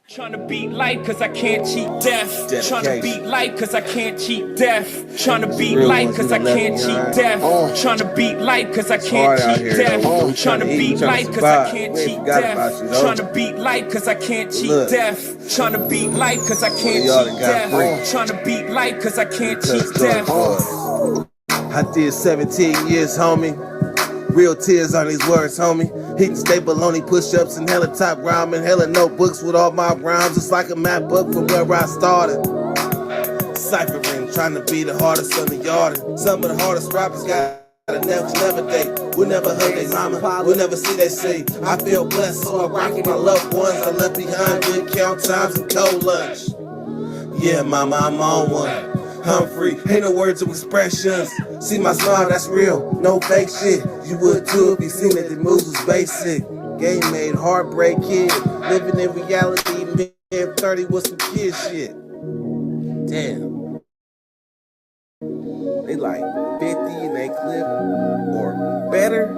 Tryna beat life cause I can't cheat death. Tryna beat life cause I can't cheat death. Tryna beat life cause I can't cheat death. Tryna beat life cause I can't cheat death. Tryna beat life cause I can't cheat death. Tryna beat life cause I can't cheat death. Tryna beat life cause I can't cheat death. Tryna beat life cause I can't cheat death. I did 17 years, homie. Real tears on these words, homie. Hitting staple only push-ups and hella top rhyming, hella notebooks with all my rhymes. It's like a map book from where I started. Ciphering, trying to be the hardest on the yard. Some of the hardest rappers got a never date. We'll never hug their mama, we'll never see they say. I feel blessed, so I rock with my loved ones. I left behind good count times and cold lunch. Yeah, mama, I'm on one. I'm free, ain't no words of expressions. See my smile, that's real, no fake shit. You would too if you seen that the moves was basic. Game made, heartbreak kid. Living in reality, mid 30 with some kid shit. Damn. They like 50 in they clip or better.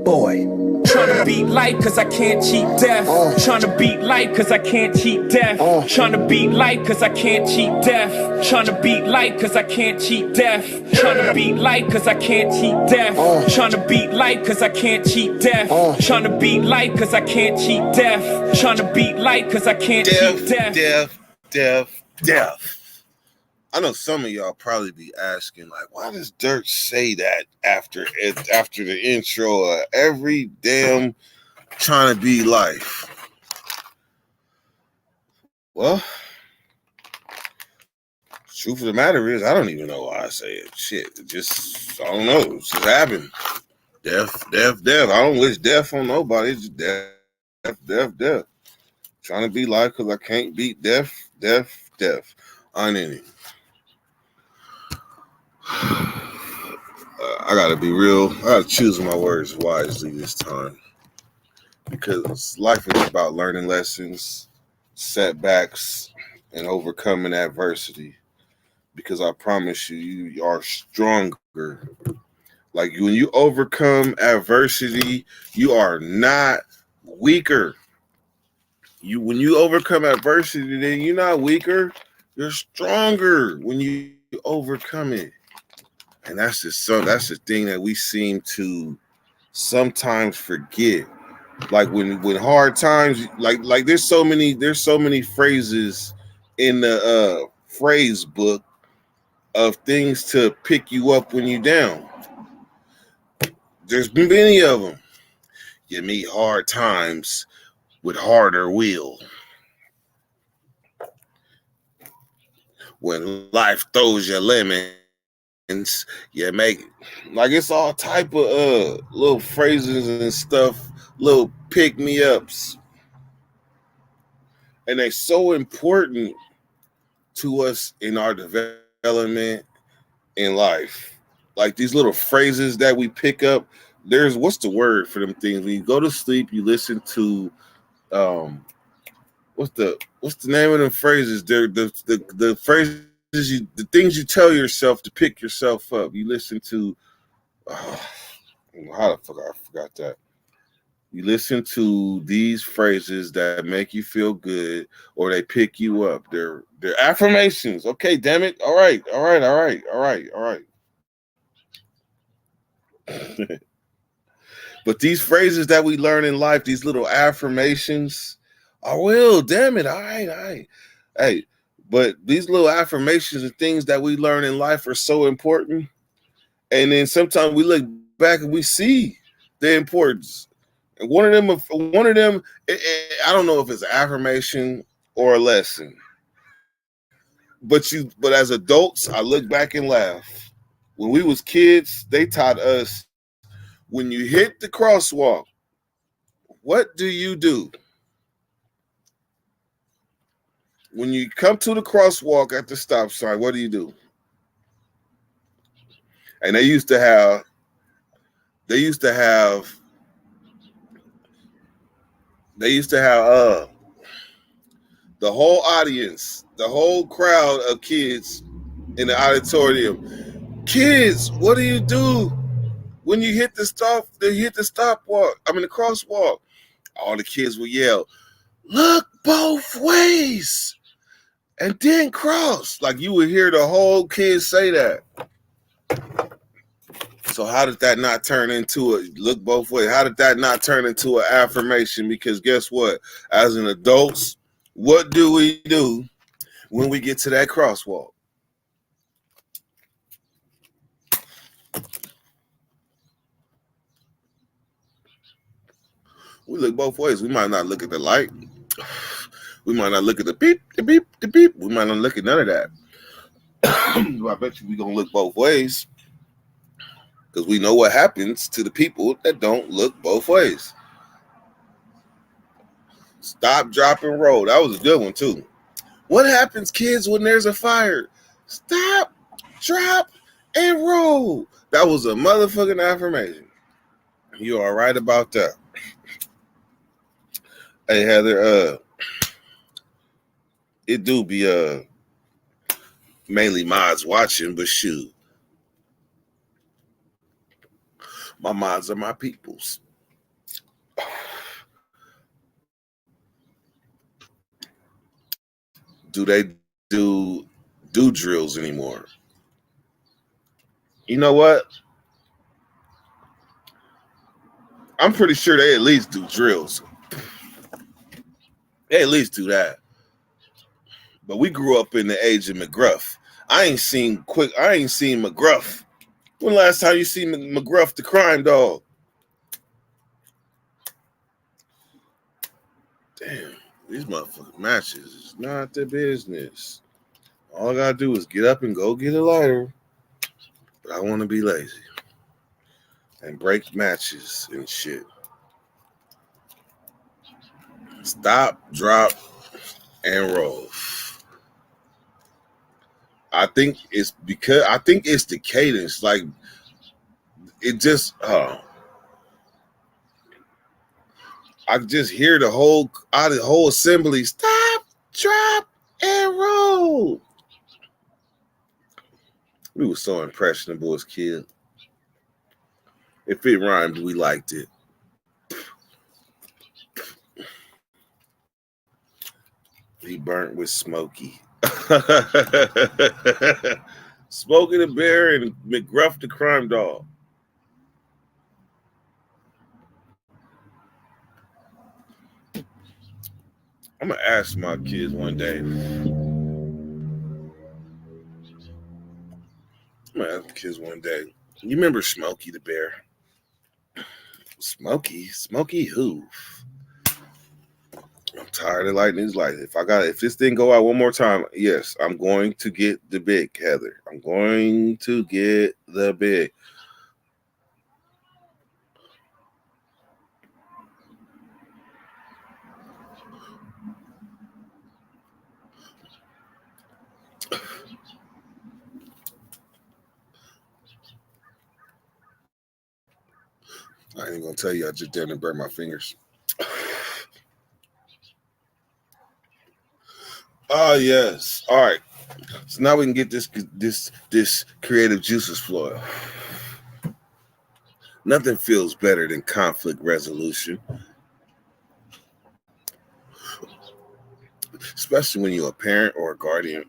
Boy. Tryna beat life cause I can't cheat death. Tryna beat life cause I can't cheat death. Tryna beat life cause I can't cheat death. Tryna beat life cause I can't cheat death. Tryna beat life cause I can't cheat death. Tryna beat life cause I can't cheat death. Tryna beat life cause I can't cheat death. Tryna beat life cause I can't cheat death. Death. I know some of y'all probably be asking, like, why does Dirt say that after the intro of every damn trying to be life? Well, truth of the matter is, I don't even know why I say it. Shit, it just, I don't know. It just happened. Death. I don't wish death on nobody. It's just death. Trying to be life because I can't beat death. I ain't in it. I gotta be real. I gotta choose my words wisely this time because life is about learning lessons, setbacks, and overcoming adversity. Because I promise you, you are stronger. Like when you overcome adversity, you are not weaker. When you overcome adversity, then you're not weaker. You're stronger when you overcome it. And that's the thing that we seem to sometimes forget. Like when hard times, like there's so many phrases in the phrase book of things to pick you up when you're down. There's many of them. You meet hard times with harder will. When life throws you lemons, you make it. Like it's all type of little phrases and stuff, little pick me ups, and they're so important to us in our development in life. Like these little phrases that we pick up. There's what's the word for them things? When you go to sleep, you listen to what's the name of them phrases? They're the phrases. The things you tell yourself to pick yourself up. You listen to how the fuck I forgot that. You listen to these phrases that make you feel good or they pick you up. They're affirmations. Okay, damn it. All right. But these phrases that we learn in life, these little affirmations, damn it. All right. Hey, but these little affirmations and things that we learn in life are so important. And then sometimes we look back and we see the importance. And one of them, I don't know if it's an affirmation or a lesson. But as adults, I look back and laugh. When we was kids, they taught us when you hit the crosswalk, what do you do? When you come to the crosswalk at the stop sign, what do you do? And they used to have the whole audience, the whole crowd of kids in the auditorium. Kids, what do you do when you hit the crosswalk? All the kids would yell, Look both ways and then cross. Like you would hear the whole kid say that. So how did that not turn into a look both ways? How did that not turn into an affirmation? Because guess what? As an adults, what do we do when we get to that crosswalk? We look both ways. We might not look at the light. We might not look at the beep, the beep, the beep. We might not look at none of that. I bet you we're going to look both ways because we know what happens to the people that don't look both ways. Stop, drop, and roll. That was a good one, too. What happens, kids, when there's a fire? Stop, drop, and roll. That was a motherfucking affirmation. You are right about that. Hey, Heather, it do be mainly mods watching, but shoot. My mods are my peoples. Do they do drills anymore? You know what? I'm pretty sure they at least do drills. They at least do that. But we grew up in the age of McGruff. I ain't seen McGruff. When last time you seen McGruff the crime dog? Damn, these motherfucking matches is not the business. All I gotta do is get up and go get a lighter. But I want to be lazy and break matches and shit. Stop, drop, and roll. I think it's the cadence. Like it just I just hear the whole assembly. Stop, drop, and roll. We were so impressionable as kids. If it rhymed, we liked it. He burnt with Smokey. Smokey the Bear and McGruff the Crime Dog. I'm going to ask my kids one day. You remember Smokey the Bear? Smokey who? I'm tired of lighting his light. If this thing go out one more time, yes, I'm going to get the big, Heather. I'm going to get the big. I ain't gonna tell you. I just didn't burn my fingers. Oh yes. All right. So now we can get this creative juices flowing. Nothing feels better than conflict resolution, especially when you're a parent or a guardian.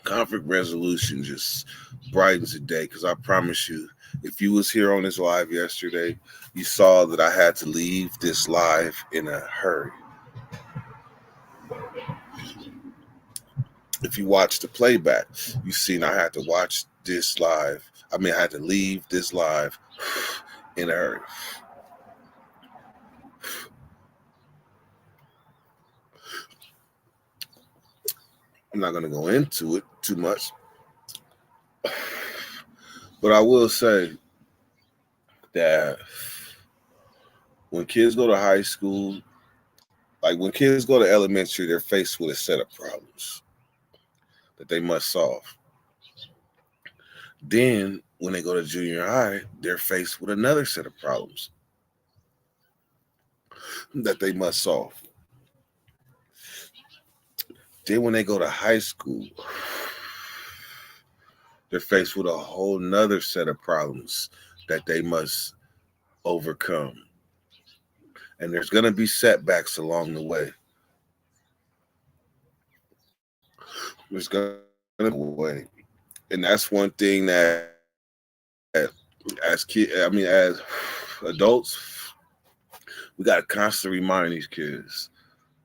Conflict resolution just brightens the day because I promise you, if you was here on this live yesterday, you saw that I had to leave this live in a hurry. If you watch the playback, you seen I had to watch this live. I had to leave this live in a hurry. I'm not going to go into it too much, but I will say that when kids go to high school, like when kids go to elementary, they're faced with a set of problems that they must solve. Then when they go to junior high, they're faced with another set of problems that they must solve. Then when they go to high school, they're faced with a whole nother set of problems that they must overcome. And there's going to be setbacks along the way. There's going to be a way. And that's one thing that as adults, we got to constantly remind these kids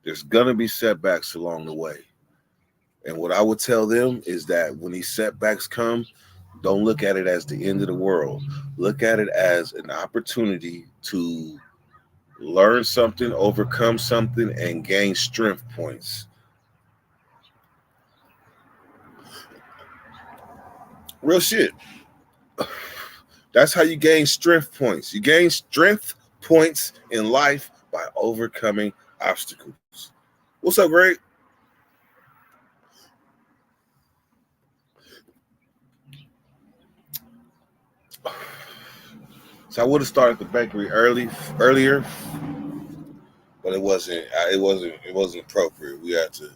there's going to be setbacks along the way. And what I would tell them is that when these setbacks come, don't look at it as the end of the world. Look at it as an opportunity to learn something, overcome something, and gain strength points. Real shit. That's how you gain strength points. You gain strength points in life by overcoming obstacles. What's up, Greg? So I would have started the bakery earlier, but it wasn't appropriate. We had to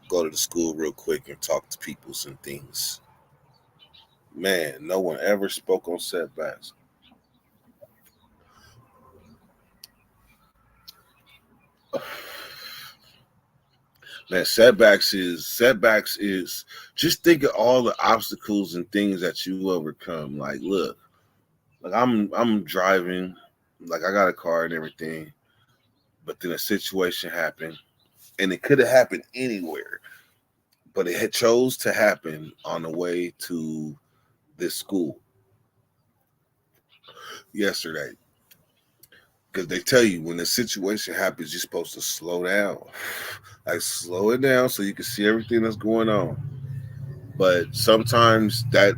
go to the school real quick and talk to people and things. Man, no one ever spoke on setbacks. Man, setbacks is just think of all the obstacles and things that you overcome. Like, look, like I'm driving, like I got a car and everything, but then a situation happened, and it could have happened anywhere, but it had chose to happen on the way to this school yesterday. Because they tell you when the situation happens, you're supposed to slow down. Like slow it down so you can see everything that's going on. But sometimes that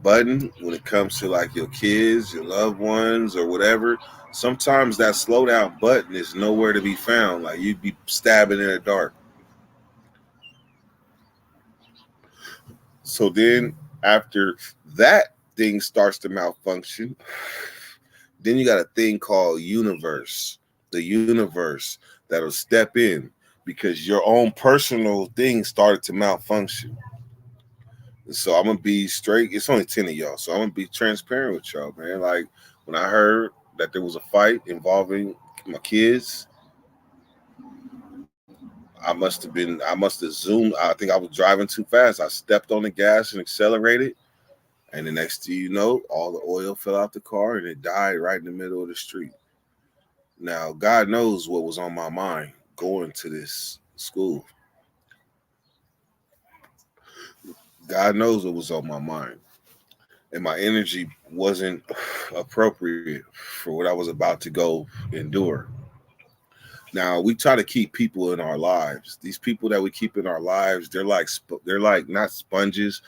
button, when it comes to like your kids, your loved ones, or whatever, sometimes that slow down button is nowhere to be found. Like you'd be stabbing in the dark. So then after that thing starts to malfunction, then you got a thing called universe, the universe that'll step in because your own personal thing started to malfunction. And so I'm going to be straight. It's only 10 of y'all. So I'm going to be transparent with y'all, man. Like when I heard that there was a fight involving my kids, I must have zoomed. I think I was driving too fast. I stepped on the gas and accelerated. And the next thing you know, all the oil fell out the car and it died right in the middle of the street. Now, God knows what was on my mind going to this school. God knows what was on my mind. And my energy wasn't appropriate for what I was about to go endure. Now, we try to keep people in our lives. These people that we keep in our lives, they're like not sponges,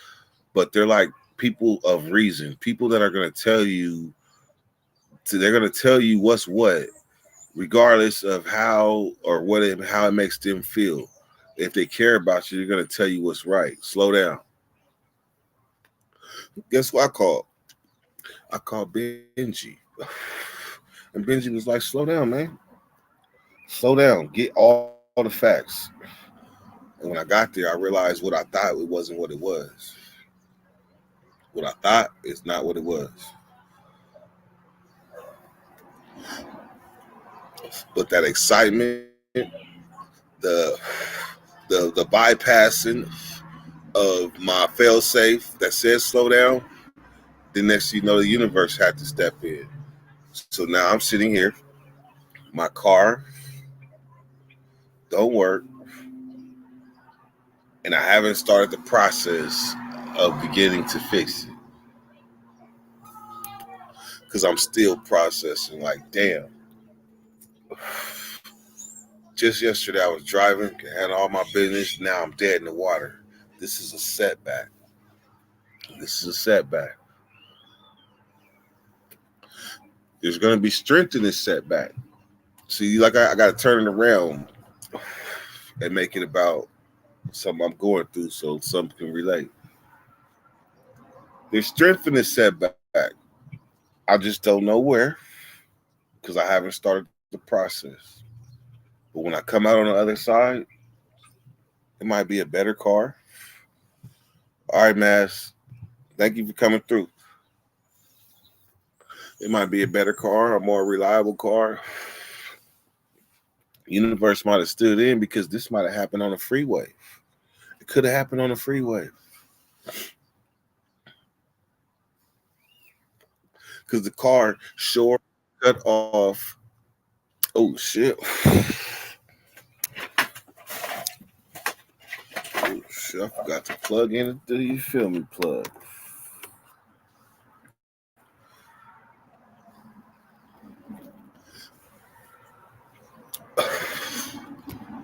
but they're like people of reason, people that are going to tell you, they're going to tell you what's what, regardless of how it makes them feel. If they care about you, they're going to tell you what's right. Slow down. Guess what I called? I called Benji. And Benji was like, slow down, man. Slow down. Get all the facts. And when I got there, I realized what I thought it wasn't what it was. What I thought is not what it was. But that excitement, the bypassing of my fail-safe that says slow down, the next thing you know, the universe had to step in. So now I'm sitting here, my car don't work, and I haven't started the process of beginning to fix it. Because I'm still processing, like, damn. Just yesterday I was driving, had all my business, now I'm dead in the water. This is a setback. There's going to be strength in this setback. See, like I got to turn it around and make it about something I'm going through so some can relate. There's strength in this setback. I just don't know where because I haven't started the process. But when I come out on the other side, it might be a better car. All right, Mass. Thank you for coming through. It might be a better car, a more reliable car. Universe might have stood in because this might have happened on a freeway. It could have happened on a freeway. Because the car sure cut off. Oh shit. Oh shit, I forgot to plug in. Do you feel me? Plug.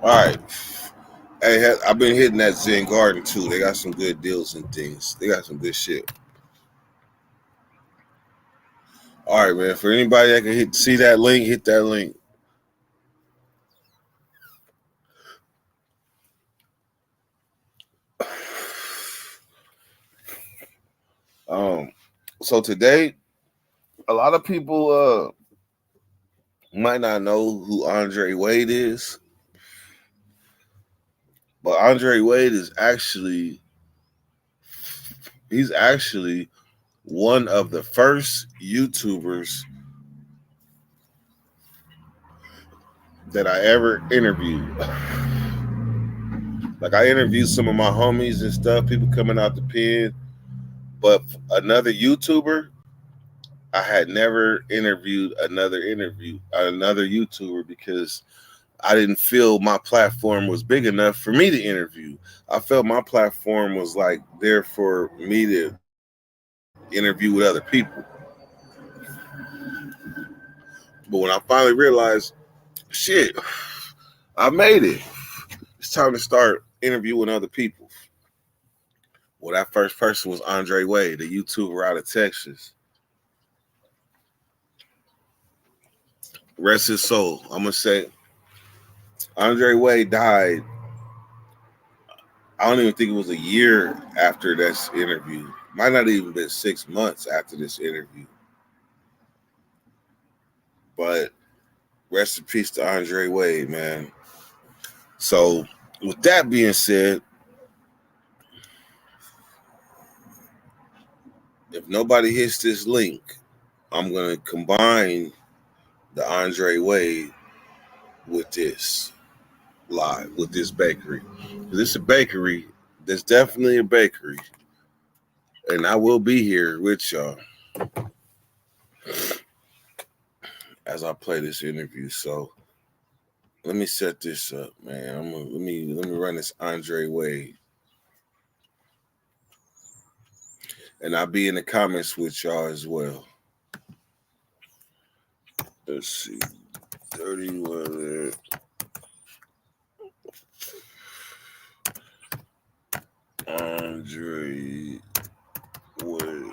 All right. Hey, I've been hitting that Zen Garden too. They got some good deals and things. They got some good shit. All right, man. For anybody that can see that link, hit that link. So today, a lot of people might not know who Andre Wade is, but Andre Wade is he's actually one of the first YouTubers that I ever interviewed. Like I interviewed some of my homies and stuff, people coming out the pen, but another YouTuber, I had never interviewed another YouTuber because I didn't feel my platform was big enough for me to interview. I felt my platform was like there for me to interview with other people. But when I finally realized, shit, I made it. It's time to start interviewing other people. Well, that first person was Andre Wade, a YouTuber out of Texas. Rest his soul. I'm going to say Andre Wade died. I don't even think it was a year after this interview. Might not even been 6 months after this interview. But rest in peace to Andre Wade, man. So with that being said, if nobody hits this link, I'm going to combine the Andre Wade with this live, with this bakery. This is a bakery. There's definitely a bakery. And I will be here with y'all as I play this interview. So let me set this up, man. Let me run this Andre Wade. And I'll be in the comments with y'all as well. Let's see. 31. Andre Wade.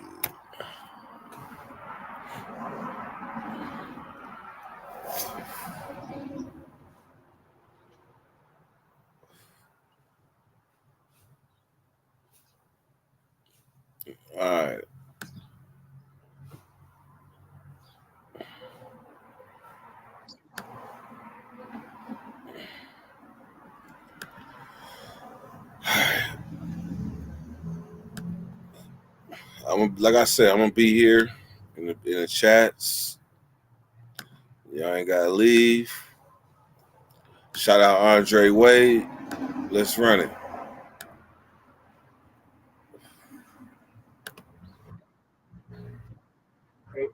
All right. Like I said, I'm gonna be here in the chats. Y'all ain't gotta leave. Shout out Andre Wade. Let's run it.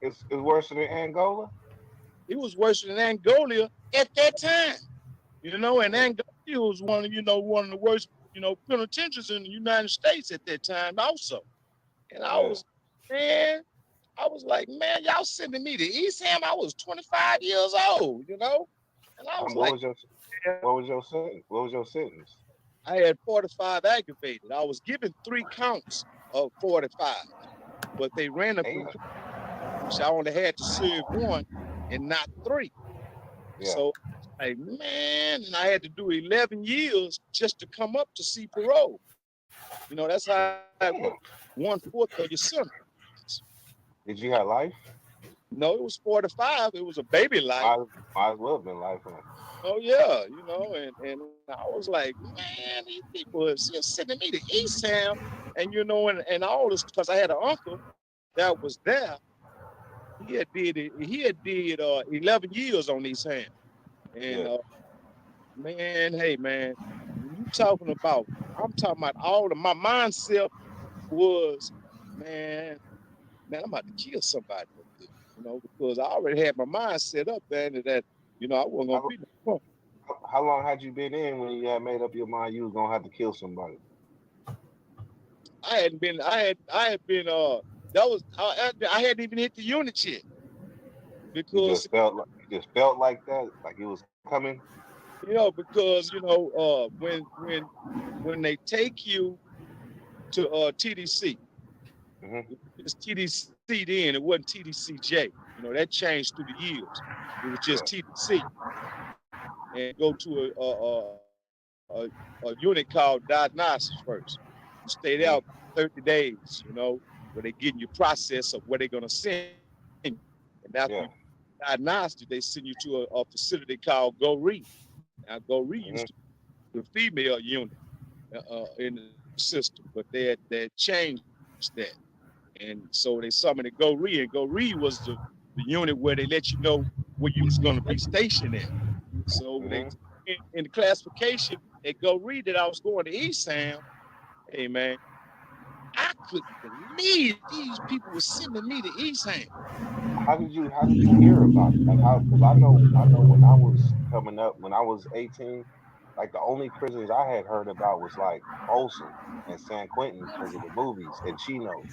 It's worse than Angola. It was worse than Angola at that time. And Angola was one of the worst, penitentiaries in the United States at that time also. And I was like, man, y'all sending me to Eastham. I was 25 years old, And I was what was your sentence? What was your sentence? I had 45 aggravated. I was given 3 counts of 45, but they ran a conclusion. So I only had to serve 1 and not 3. Yeah. So, like, man, and I had to do 11 years just to come up to see parole. That's how it worked. 1/4 of your sentence. Did you have life? No, it was 45. It was a baby life. Might as well have been life. Oh yeah, and I was like, man, these people are just sending me to Eastham, and and all this because I had an uncle that was there. He had did 11 years on Eastham, and Man, hey man, when you talking about, I'm talking about all of my mindset was, man, man, I'm about to kill somebody up there, because I already had my mind set up, man, that, I wasn't gonna How, be no. how long had you been in when you had made up your mind you was gonna have to kill somebody? I hadn't been, I had been, that was, I hadn't even hit the unit yet You because, just felt like that, like it was coming. because, when they take you to TDC, Hmm. it's TDC then, it wasn't TDCJ. That changed through the years. It was just Yeah. TDC, and go to a unit called diagnostics first. You stayed Hmm. out 30 days, where they getting you process of where they're gonna send you. And after Yeah. you diagnostic, they send you to a facility called GoRe. Now GoRe Hmm. used to be the female unit in the system, but they had changed that. And so they summoned GoRe, and GoRe was the unit where they let you know where you was gonna be stationed at. So they Hmm. in the classification at GoRe that I was going to ESAM. Hey man, I couldn't believe these people were sending me to ESAM. How did you hear about it? Like how? Because I know when I was coming up, when I was 18, like the only prisons I had heard about was like Folsom and San Quentin because of the movies and Chino.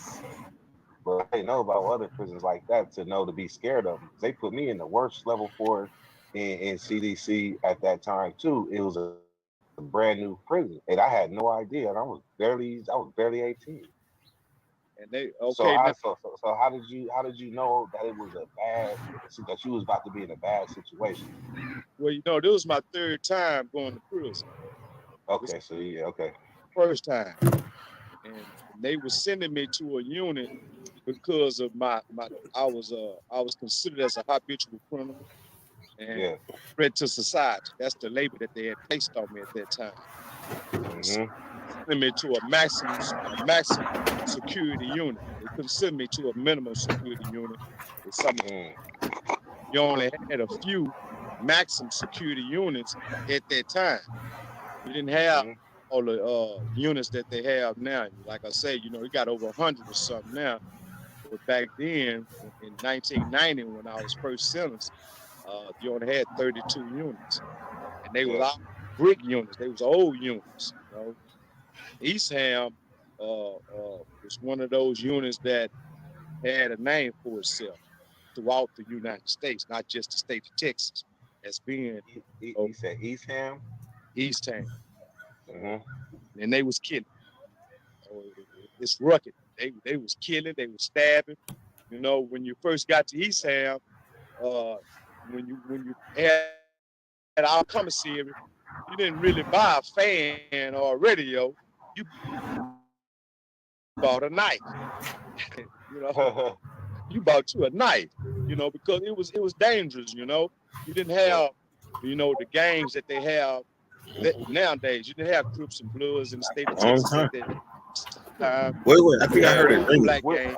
But I didn't know about other prisons like that to know to be scared of them. They put me in the worst level 4 in CDC at that time too. It was a brand new prison, and I had no idea. And I was barely 18. And they So okay how now. so how did you know that it was a bad that you was about to be in a bad situation? Well, this was my third time going to prison. This Okay, so yeah, okay. first time, and they were sending me to a unit because of my I was considered as a habitual criminal and Yeah. threat to society. That's the label that they had placed on me at that time. So Mm-hmm. send me to a maximum security unit. They couldn't send me to a minimum security unit. They sent me Mm. you only had a few maximum security units at that time. You didn't have Mm-hmm. all the units that they have now. Like I say, you got over 100 or something now. But back then, in 1990, when I was first sentenced, you only had 32 units, and they was Yeah. all brick units. They was old units. Eastham was one of those units that had a name for itself throughout the United States, not just the state of Texas, as being He said East Ham. Eastham. Uh, Mm-hmm. and they was killing. It's rugged. They was killing. They was stabbing. When you first got to Eastham, uh, when you had our commissary, you didn't really buy a fan or a radio. You bought a knife. you know, you bought you a knife. Because it was dangerous. You didn't Yeah. have, the gangs that they have that nowadays. You didn't have Crips and Bloods in the state of Long Texas at time. that time. Wait. I You think I had heard When it did you ringing. black when, gang.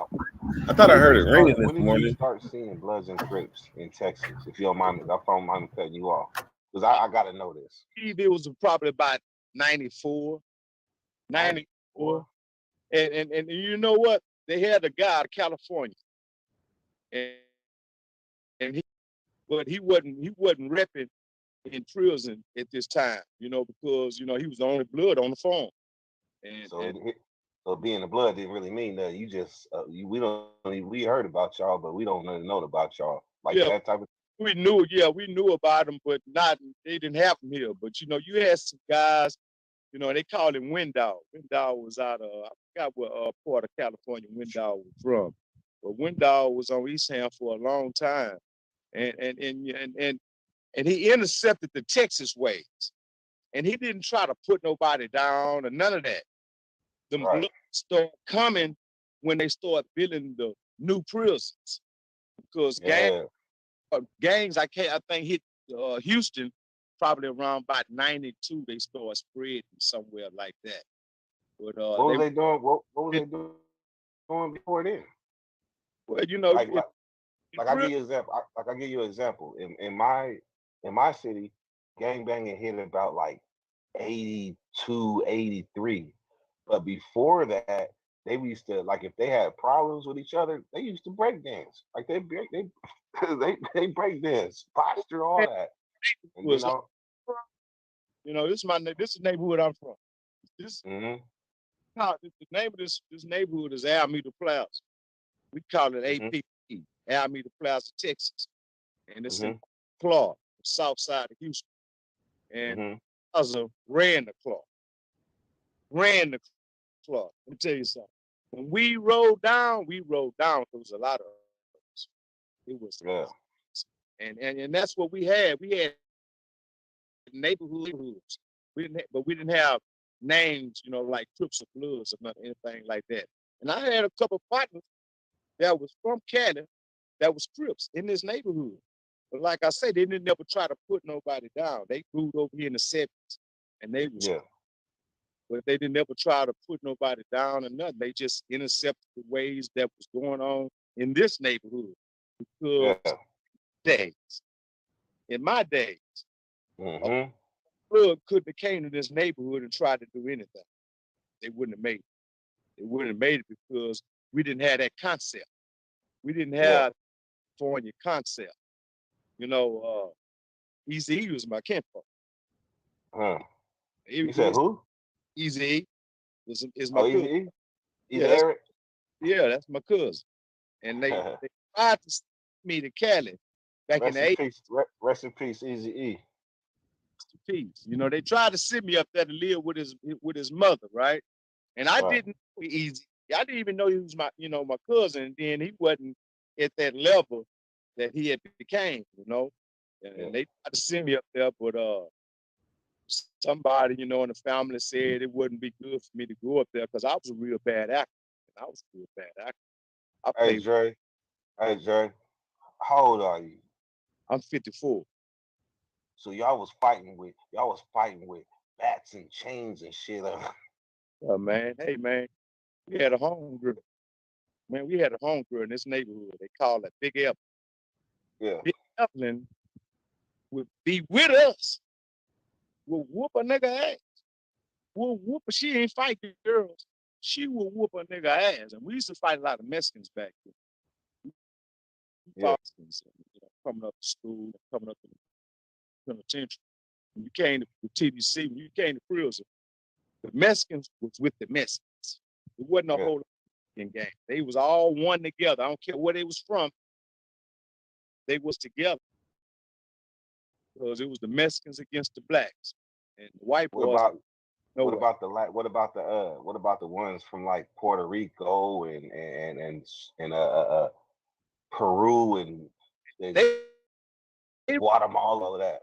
I thought I when did heard you it ringing start this when did you morning. start seeing Bloods and Crips in Texas? If you don't mind, if I don't mind cutting you off, because I gotta know this. It was probably about 94, 94. 94. And you know what? They had a guy out of California, and, and he wasn't repping in prison at this time, because he was the only blood on the farm. And So and so being a blood didn't really mean that. You just we heard about y'all, but we don't really know about y'all like yeah, that type of. we knew about him, but not they didn't have him here. But you had some guys, they called him Window. Window was out of I forgot what part of California Window was from. But Window was on East Ham for a long time. And he intercepted the Texas ways. And he didn't try to put nobody down or none of that. Them Right. bloods start coming when they start building the new prisons. Because Yeah. gangs, I think hit Houston probably around about 92. They start spreading somewhere like that. But What was they they doing? What was it, they doing before then? well, Like in like I prison, give you an example. I give you an example. In my city, gangbanging hit about like 82, 83. But before that, they used to, like, if they had problems with each other, they used to break dance. Like they they break dance, posture, all that. And Was this is the neighborhood I'm from. This mm-hmm. the name of this neighborhood is Alameda Plaza. We call it APP, Alameda Plaza, Texas, and it's in Clark, south side of Houston. And Plaza ran the Clark. Let me tell you something. When we rode down. There was a lot of us. It was, and that's what we had. We had neighborhoods. We didn't have names, like Crips or Bloods or nothing, anything like that. And I had a couple partners that was from Cali that was Crips in this neighborhood. But like I said, they didn't never try to put nobody down. They moved over here in the 70s, and they was, but they didn't ever try to put nobody down or nothing. They just intercepted the ways that was going on in this neighborhood. Because in my days, Blood couldn't have came to this neighborhood and tried to do anything. They wouldn't have made it. They wouldn't have made it because we didn't have that concept. We didn't have California concept. Eazy-E was my kinfolk. You said who? Eazy-E is my cousin. Eazy-E? Eric? Yeah, that's my cousin. And they tried to send me to Cali back in the 80s. Rest in peace, Eazy-E. Peace. They tried to send me up there to live with his mother, right? And I didn't know Eazy. I didn't even know he was my cousin. And then he wasn't at that level that he had became, And they tried to send me up there, but somebody, in the family said it wouldn't be good for me to go up there because I was a real bad actor. I was a real bad actor. Hey, Dre. How old are you? I'm 54. So y'all was fighting with bats and chains and shit. Oh, man. Hey, man. We had a homegirl. Man, we had a homegirl in this neighborhood. They called it Big Evelyn. Yeah. Big Evelyn would be with us. Will whoop a nigga ass. She ain't fight the girls. She will whoop a nigga ass. And we used to fight a lot of Mexicans back then. Coming up to school, coming up to the penitentiary. When you came to TDC, when you came to prison, the Mexicans was with the Mexicans. It wasn't a whole game. They was all one together. I don't care where they was from. They was together. Because it was the Mexicans against the blacks. And the white boys. What about the ones from like Puerto Rico and Peru and Guatemala, all of that?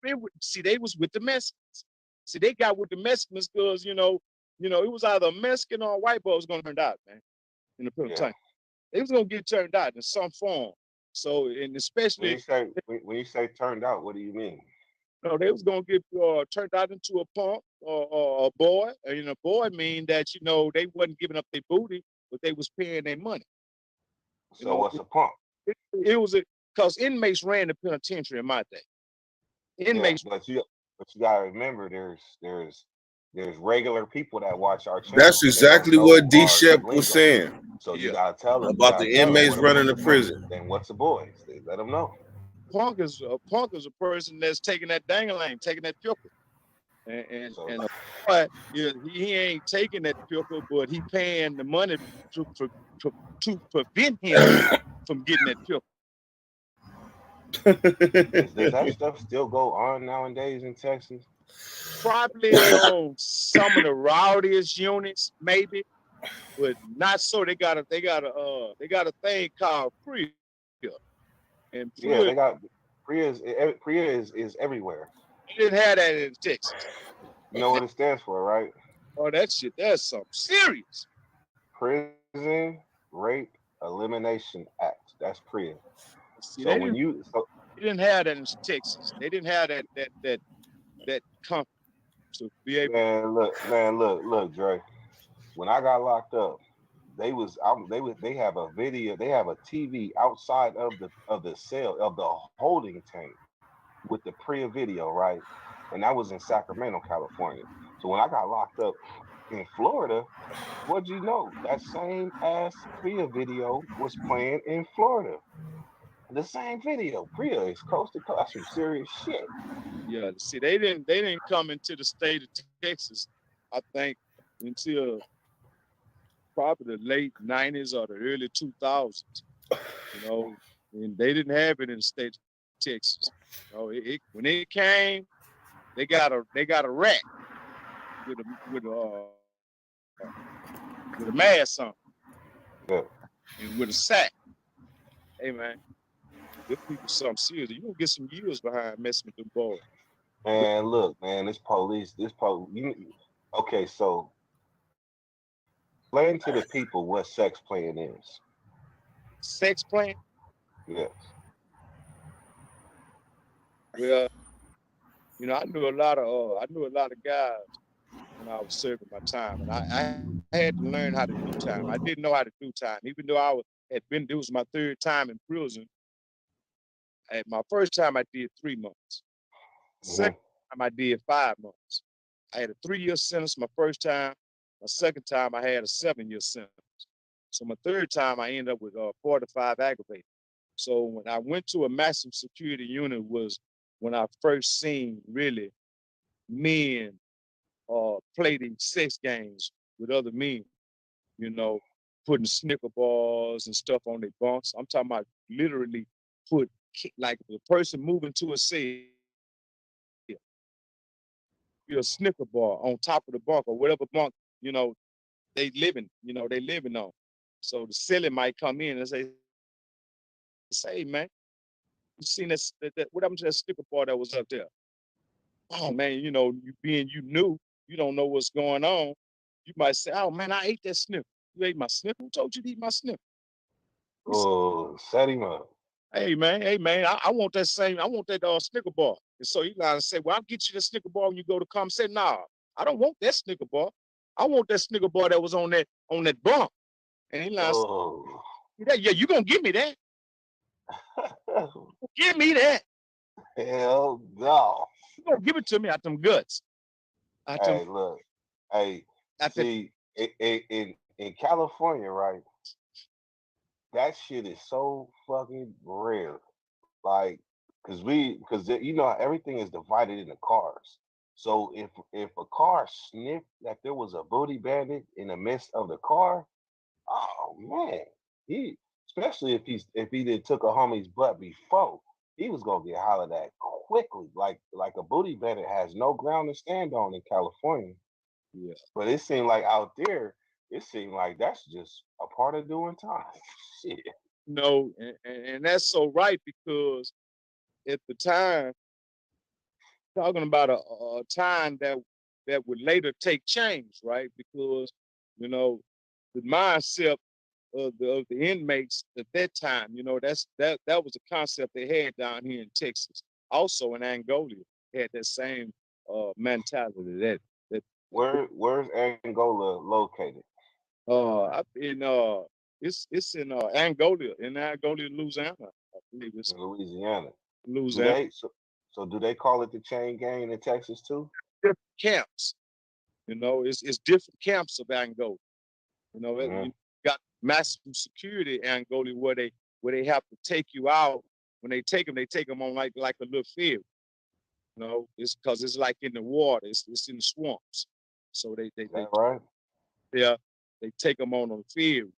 They was with the Mexicans. See, they got with the Mexicans because it was either a Mexican or a white boy was gonna turn out, man. In the time, they was gonna get turned out in some form. So, and especially when you say turned out, what do you mean? No, they was gonna get turned out into a punk or a boy. And a boy mean that they wasn't giving up their booty, but they was paying their money. So what's a punk? It was because inmates ran the penitentiary in my day. Inmates, but you gotta remember, there's regular people that watch our channel. That's exactly what D Shep was saying. So you gotta tell them about the inmates running the prison. Then what's the boys? They let them know. Punk is a person that's taking that dangling, taking that pickle, and a boy, he ain't taking that pickle, but he paying the money to prevent him from getting that pickle. Does that stuff still go on nowadays in Texas? Probably on some of the rowdiest units, maybe, but not so. They got a thing called PREA. And PREA is everywhere. You didn't have that in Texas. You know what it stands for, right? Oh, that's something serious. Prison Rape Elimination Act. That's PREA. See, they didn't have that in Texas. They didn't have that company to be able. Man, look, Dre. When I got locked up, they have a video, they have a TV outside of the cell, of the holding tank, with the Priya video, right? And that was in Sacramento, California. So when I got locked up in Florida, what'd you know? That same ass Priya video was playing in Florida. The same video. Priya is coast to coast. That's some serious shit. Yeah, see, they didn't come into the state of Texas, I think, until probably the late 90s or the early 2000s. You know, and they didn't have it in the state of Texas. You know, when it came, they got a rack with a mask on Yeah. and with a sack. Hey man, them people something serious. You gonna get some years behind messing with them boys. Man, look, man, this police. Okay, so explain to the people what sex playing is. Sex playing? Yes. Well, you know, I knew a lot of guys when I was serving my time, and I had to learn how to do time. I didn't know how to do time, even though it was my third time in prison. My first time I did 3 months. Second time I did 5 months. I had a 3-year sentence my first time. My second time I had a 7-year sentence. So my third time I ended up with 45 aggravated. So when I went to a maximum security unit was when I first seen really men play these sex games with other men, you know, putting Snicker bars and stuff on their bunks. I'm talking about literally put like the person moving to a cell, a Snicker bar on top of the bunk or whatever bunk, you know, they living on. So the cellie might come in and say, man, you seen that what happened to that Snicker bar that was up there? Oh man, you know, you new, you don't know what's going on. You might say, oh man, I ate that Snicker. You ate my Snicker? Who told you to eat my Snicker? Oh, set him up. Hey man, I want that Snicker bar. And so he got to say, well, I'll get you the Snicker bar when you go to come. Say, nah, I don't want that Snicker bar. I want that Snicker bar that was on that bunk. And he like, Oh. yeah, you gonna give me that? Give me that. Hell no. You gonna give it to me out them guts. Hey, look. Hey, see, in California, right? That shit is so fucking rare. Like, cause you know everything is divided into cars. So if a car sniffed that there was a booty bandit in the midst of the car, oh man, especially if he did took a homie's butt before, he was gonna get hollered at quickly. Like a booty bandit has no ground to stand on in California. Yeah. But it seemed like out there, it seemed like that's just a part of doing time. Shit. No, and that's so right because at the time, talking about a time that would later take change, right? Because you know the mindset of the inmates at that time, you know, that was a concept they had down here in Texas. Also in Angola, they had that same mentality that Where's Angola located? It's in Angola, Louisiana, I believe it's In Louisiana. Louisiana. Do they call it the chain gang in Texas too? Different camps, you know, it's different camps of Angola. You know, you got maximum security Angola where they have to take you out. When they take them on like a little field. You know, it's because it's like in the water, it's in the swamps. So they right? Yeah, they take them on the field.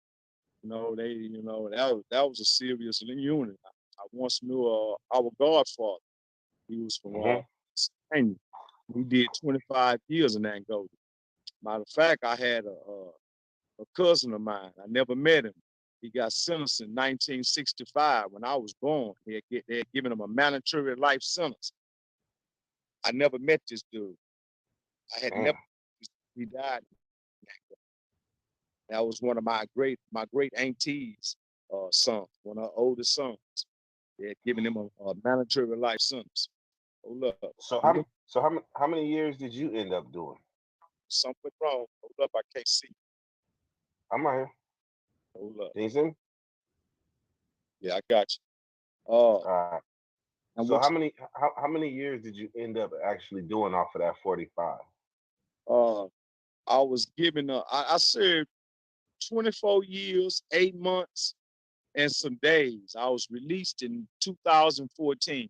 You know, that was a serious unit. I once knew our godfather. He was from Spain. He did 25 years in Angola. Matter of fact, I had a cousin of mine. I never met him. He got sentenced in 1965 when I was born. They had given him a mandatory life sentence. I never met this dude. I had never. He died. That was one of my great auntie's sons, one of her oldest sons. They had given him a mandatory life sentence. Hold up. So how many years did you end up doing? Something wrong. Hold up, I can't see. I'm right here. Hold up. Can you see me? Yeah, I got you. All right. And So how many years did you end up actually doing off of that 45? I was given I served 24 years, 8 months, and some days. I was released in 2014,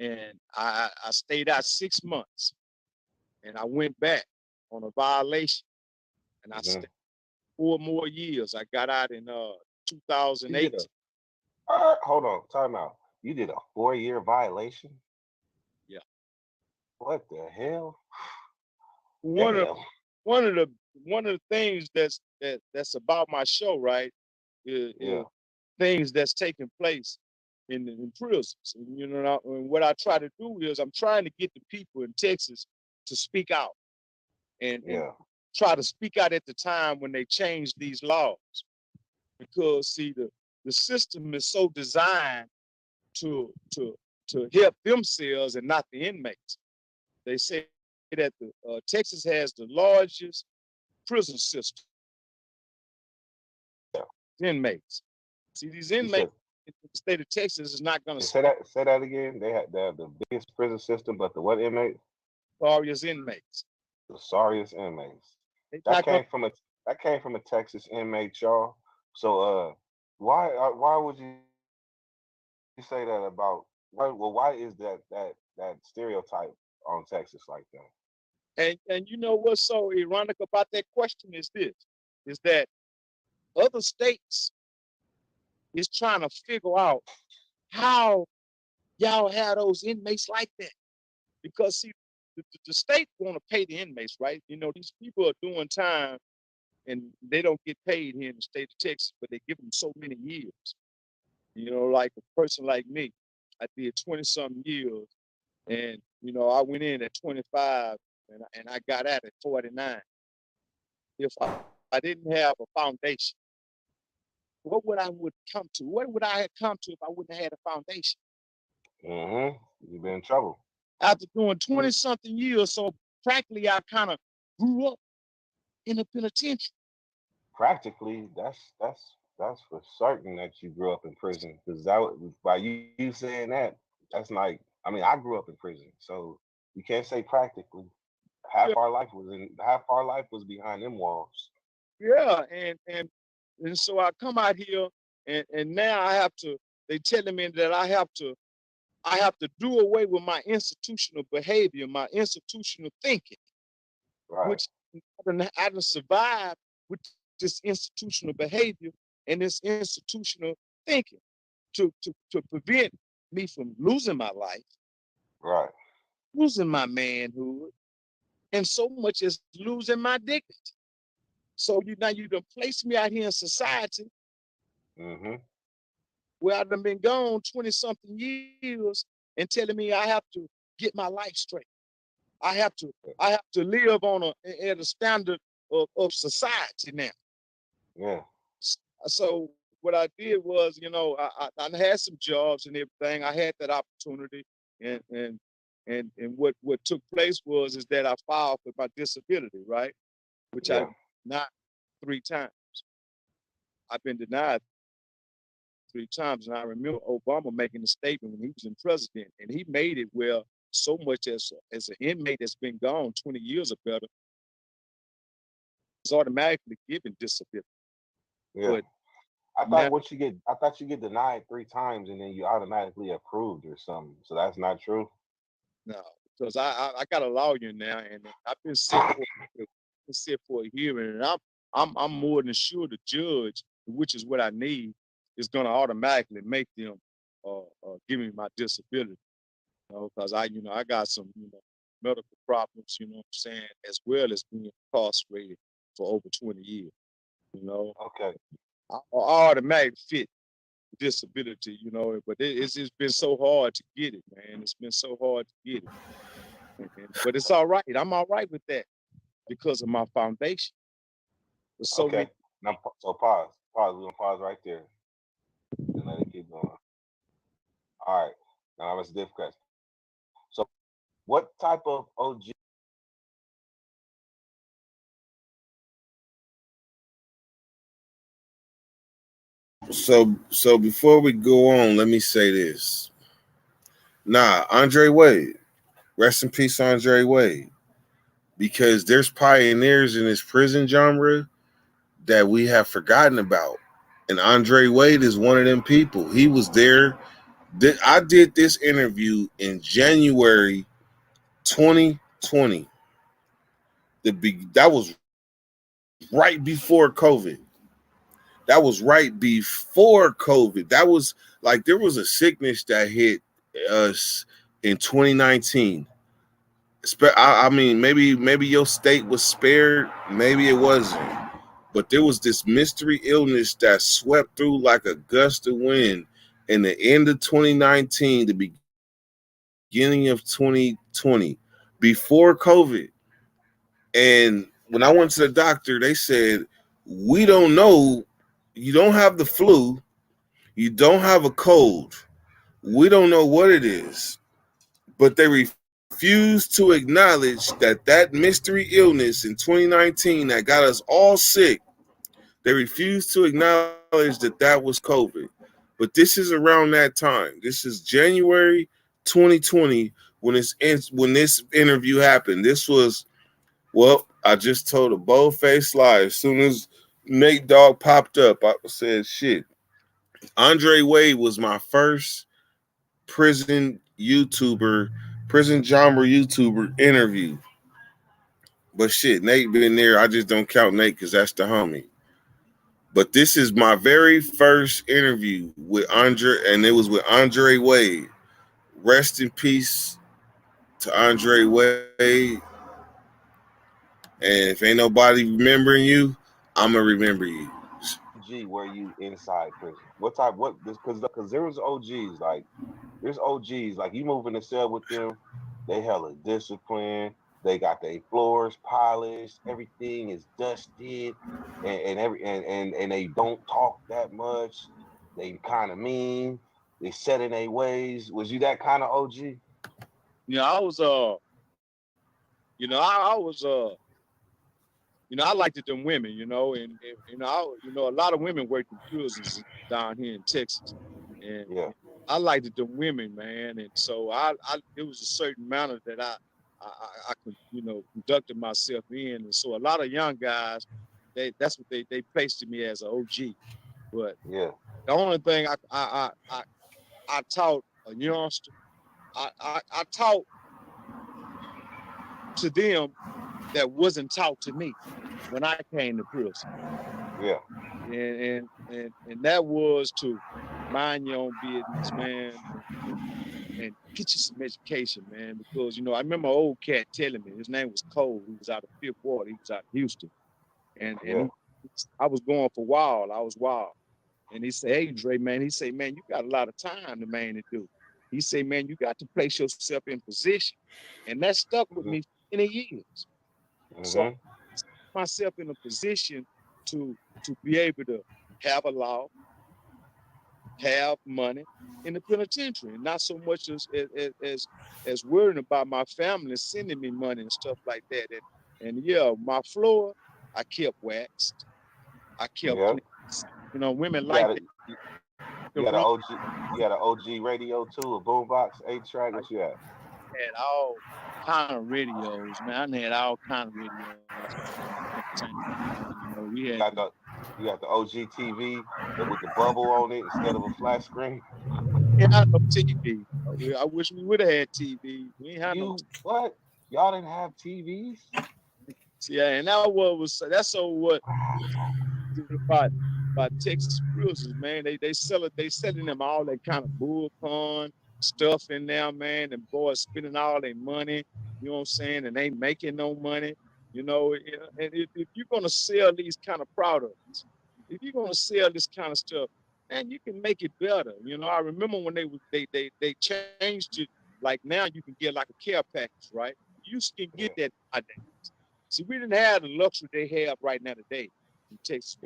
and I stayed out 6 months, and I went back on a violation, and I stayed 4 more years. I got out in 2008. Hold on, time out. You did a 4-year violation? Yeah. What the hell? One of the things that's about my show, right? Is things that's taking place in prisons. And, you know, and what I try to do is I'm trying to get the people in Texas to speak out and try to speak out at the time when they change these laws. Because see, the system is so designed to help themselves and not the inmates. They say that Texas has the largest prison system. Inmates. See, these inmates in the state of Texas is not going to say that again. They have the biggest prison system, but the what inmates? Sorriest inmates. The sorriest inmates. That came from a Texas inmate, y'all. So why would you say that about why is that stereotype on Texas like that? And you know what's so ironic about that question is that other states is trying to figure out how y'all have those inmates like that. Because see, the state want to pay the inmates, right? You know, these people are doing time and they don't get paid here in the state of Texas, but they give them so many years. You know, like a person like me, I did 20-something years, and you know, I went in at 25 and I got out at 49. If I didn't have a foundation, what would I come to? What would I have come to if I wouldn't have had a foundation? You've been in trouble. After doing 20-something years, so practically I kind of grew up in a penitentiary. Practically, that's for certain that you grew up in prison, because by you saying that, that's like, I mean, I grew up in prison, so you can't say practically. Half our life was behind them walls. Yeah, and so I come out here and now they telling me that I have to do away with my institutional behavior, my institutional thinking, which I done survived with this institutional behavior and this institutional thinking to prevent me from losing my life, losing my manhood, and so much as losing my dignity. So you done placed me out here in society where I've been gone 20-something years and telling me I have to get my life straight. I have to live at a standard of society now. Yeah. So what I did was, you know, I had some jobs and everything. I had that opportunity, and what took place was that I filed for my disability, right? Which I not 3 times. I've been denied 3 times, and I remember Obama making a statement when he was in president, and he made it where so much as an inmate that's been gone 20 years or better is automatically given disability. Yeah. But I thought you get denied 3 times and then you automatically approved or something. So that's not true. No, because I got a lawyer now, and I've been set for a hearing, and I'm more than sure the judge, which is what I need, is going to automatically make them give me my disability. You know, because I got some medical problems, you know what I'm saying, as well as being incarcerated for over 20 years. You know. Okay. I automatically fit disability, you know, but it's been so hard to get it, man. It's been so hard to get it. But it's all right. I'm all right with that because of my foundation. Okay. Now, so pause. We're gonna pause right there and let it keep going. All right. Now that's a different question. So, what type of OG? So before we go on, let me say this. Nah, Andre Wade. Rest in peace, Andre Wade. Because there's pioneers in this prison genre that we have forgotten about. And Andre Wade is one of them people. He was there. I did this interview in January 2020. That was right before COVID. That was right before COVID. That was like there was a sickness that hit us in 2019. I mean, maybe your state was spared, maybe it wasn't. But there was this mystery illness that swept through like a gust of wind in the end of 2019, the beginning of 2020, before COVID. And when I went to the doctor, they said, we don't know. You don't have the flu. You don't have a cold. We don't know what it is. But they refused to acknowledge that mystery illness in 2019 that got us all sick, they refused to acknowledge that was COVID. But this is around that time. This is January 2020 when this interview happened. This was, well, I just told a bold-faced lie. As soon as Nate Dogg popped up, I said, shit. Andre Wade was my first prison genre YouTuber interview. But shit, Nate been there. I just don't count Nate because that's the homie. But this is my very first interview with Andre, and it was with Andre Wade. Rest in peace to Andre Wade. And if ain't nobody remembering you, I'ma remember you. Were you inside prison? Because there was OGs, like there's OGs, like you move in the cell with them, they hella disciplined, they got their floors polished, everything is dusted, and they don't talk that much, they kind of mean, they set in their ways. Was you that kind of OG? Yeah, I was I liked them women, and a lot of women worked in prisons down here in Texas, and yeah, I liked them women, man, and so I it was a certain manner that I conducted myself in, and so a lot of young guys, that's what they placed me as an OG, but yeah, the only thing I taught a youngster, I taught to them that wasn't taught to me when I came to prison. Yeah. And that was to mind your own business, man, and get you some education, man. Because I remember an old cat telling me, his name was Cole. He was out of Fifth Ward. He was out of Houston, and I was going for wild. I was wild, and he said, "Hey, Dre, man," he said, "Man, you got a lot of time to do." He said, "Man, you got to place yourself in position," and that stuck with me for many years. So myself in a position to be able to have a law, have money in the penitentiary, and not so much as worrying about my family sending me money and stuff like that. And my floor, I kept waxed. I kept clean. Women like that. You got an OG radio too, a boombox, 8-track. What you had? Had all kind of radios, man. I had all kind of radios. We had you got the OG TV with the bubble on it instead of a flat screen. Yeah, I no TV. I wish we would have had TV. We ain't had no. What? Y'all didn't have TVs? Yeah, and that's what about Texas prisons, man. They selling them all that kind of bullcorn stuff in there, man. And boys spending all their money, you know what I'm saying, and they making no money, and if you're gonna sell these kind of products, if you're gonna sell this kind of stuff, man, you can make it better. I remember when they changed it, like now you can get like a care package, right? You can get that nowadays. See, we didn't have the luxury they have right now today in Texas.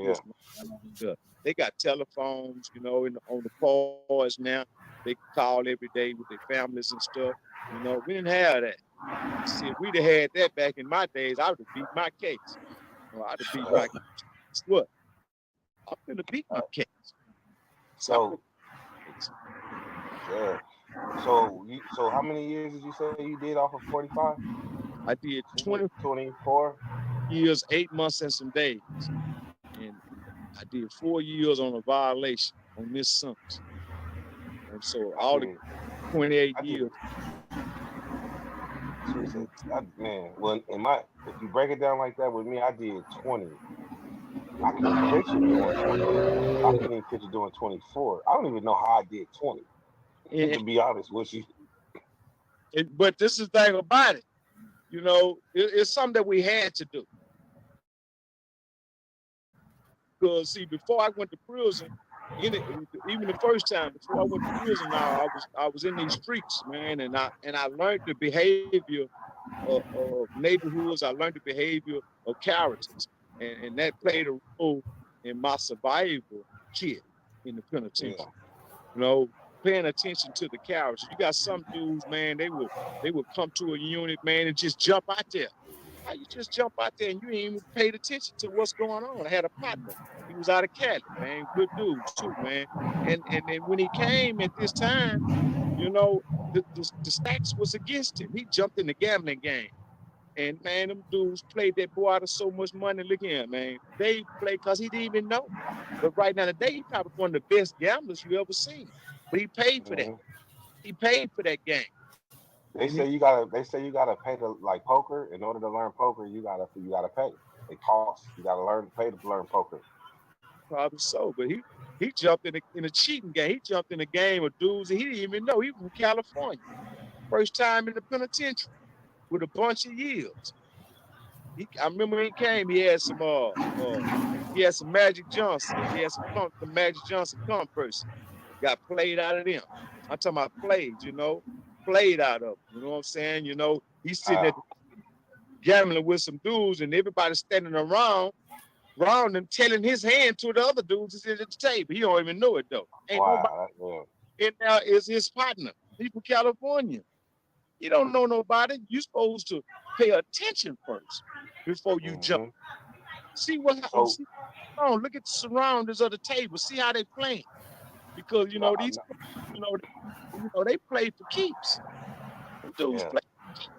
They got telephones, on the cars now. They call every day with their families and stuff. We didn't have that. See, if we'd have had that back in my days, I would have beat my case. I'd have beat my case. What? I'm gonna beat my case. So, yeah. So how many years did you say you did off of 45? I did 24. years, 8 months, and some days. And I did 4 years on a violation on this sentence. And so I all the did. 28 I did. years. So you said, man. Well, if you break it down like that with me, I did 20. I can't picture doing 20. I can't even picture doing 24. I don't even know how I did 20. And, To be honest with you. but this is the thing about it. You know, it's something that we had to do. Because see, before I went to prison, even the first time before I went to prison, now I was in these streets, man, and I learned the behavior of neighborhoods. I learned the behavior of characters, and that played a role in my survival kit in the penitentiary. Yeah. You know, paying attention to the characters. You got some dudes, man, they would come to a unit, man, and just jump out there. How you just jump out there and you ain't even paid attention to what's going on? I had a partner. He was out of Cali, man. Good dude too, man. And then when he came at this time, you know, the stacks was against him. He jumped in the gambling game. And man, them dudes played that boy out of so much money. Look at him, man. They played because he didn't even know. But right now today, he probably one of the best gamblers you ever seen. But he paid for that. He paid for that game. They say you gotta pay to like poker. In order to learn poker, you gotta pay. It costs. You gotta pay to learn poker. Probably so, but he jumped in a cheating game. He jumped in a game of dudes that he didn't even know. He was from California. First time in the penitentiary with a bunch of years. I remember when he came, he had some Magic Johnson. He had some Magic Johnson Converse. Got played out of them. I'm talking about played, you know, played out of them. You know what I'm saying? You know, he's sitting there gambling with some dudes and everybody standing around him, telling his hand to the other dudes is at the table. He don't even know it though. Ain't nobody. And now is his partner. He's from California. You don't know nobody. You're supposed to pay attention first before you jump. See what happens. Look at the surroundings of the table. See how they playing. Because you know these, they play for keeps. Them dudes play.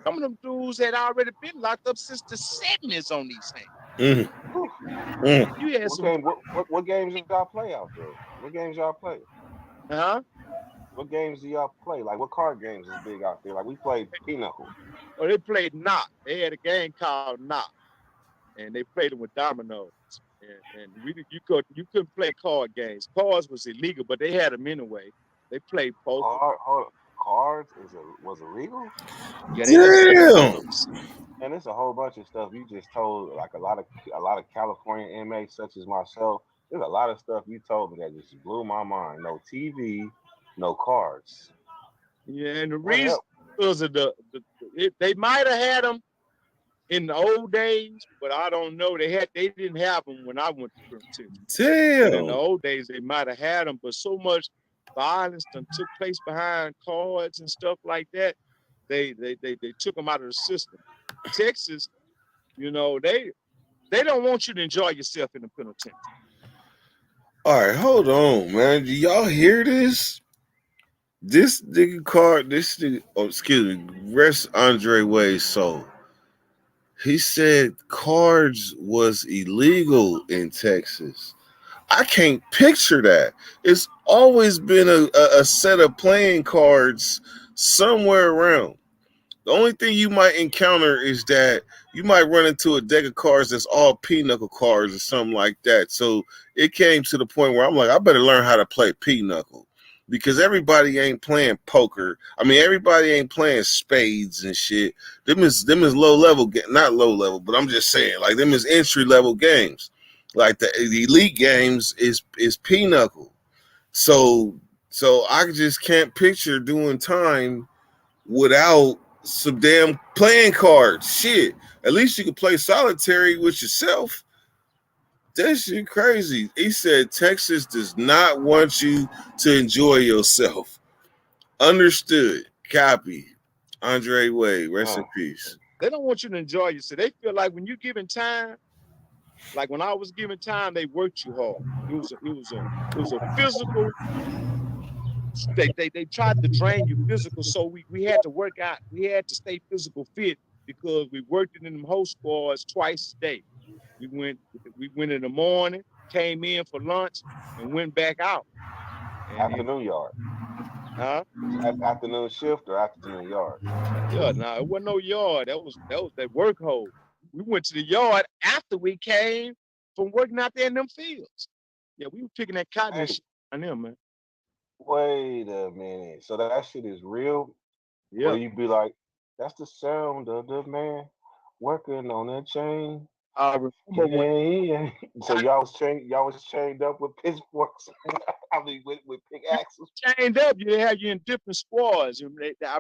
Some of them dudes had already been locked up since the 70s on these things. You had what games did y'all play out there? What games y'all play? Huh? What games do y'all play? Like what card games is big out there? Like we played Pinochle. Oh, they played Knock. They had a game called Knock, and they played them with dominoes. And you couldn't play card games. Cards was illegal, but they had them anyway. They played poker. Cards was illegal? Yeah, damn. And it's a whole bunch of stuff you just told, like a lot of California inmates such as myself. There's a lot of stuff you told me that just blew my mind. No TV, no cards. Yeah, and the reason was they might have had them in the old days, but I don't know. They didn't have them when I went to prison. Damn. But in the old days, they might have had them, but so much violence done took place behind cards and stuff like that. They took them out of the system. Texas, you know, they don't want you to enjoy yourself in the penitentiary. All right, hold on, man. Do y'all hear this? This nigga, rest Andre Wade's soul. He said cards was illegal in Texas. I can't picture that. It's always been a set of playing cards somewhere around. The only thing you might encounter is that you might run into a deck of cards that's all pinochle cards or something like that. So it came to the point where I'm like, I better learn how to play pinochle because everybody ain't playing poker. I mean, everybody ain't playing spades and shit. Them is low level, not low level, but I'm just saying, like them is entry level games. Like the elite games is pinochle. So I just can't picture doing time without some damn playing cards. Shit. At least you can play solitary with yourself. That shit crazy. He said Texas does not want you to enjoy yourself. Understood. Copy. Andre Wade, rest in peace. They don't want you to enjoy yourself. They feel like when you're given time, like when I was given time, they worked you hard. It was a physical they tried to drain you physical, so we had to work out. We had to stay physical fit because we worked in them host squads twice a day. We went in the morning, came in for lunch, and went back out. Afternoon yard. Huh? Afternoon shift or afternoon yard? Yeah, no, it wasn't no yard. That was that work hole. We went to the yard after we came from working out there in them fields. Yeah, we were picking that cotton and shit on them, man. Wait a minute. So that shit is real? Yeah. Or you be like, that's the sound of the man working on that chain. I remember when So y'all was chained up with pitchforks. I mean with pickaxes. chained up, you have you in different squads. I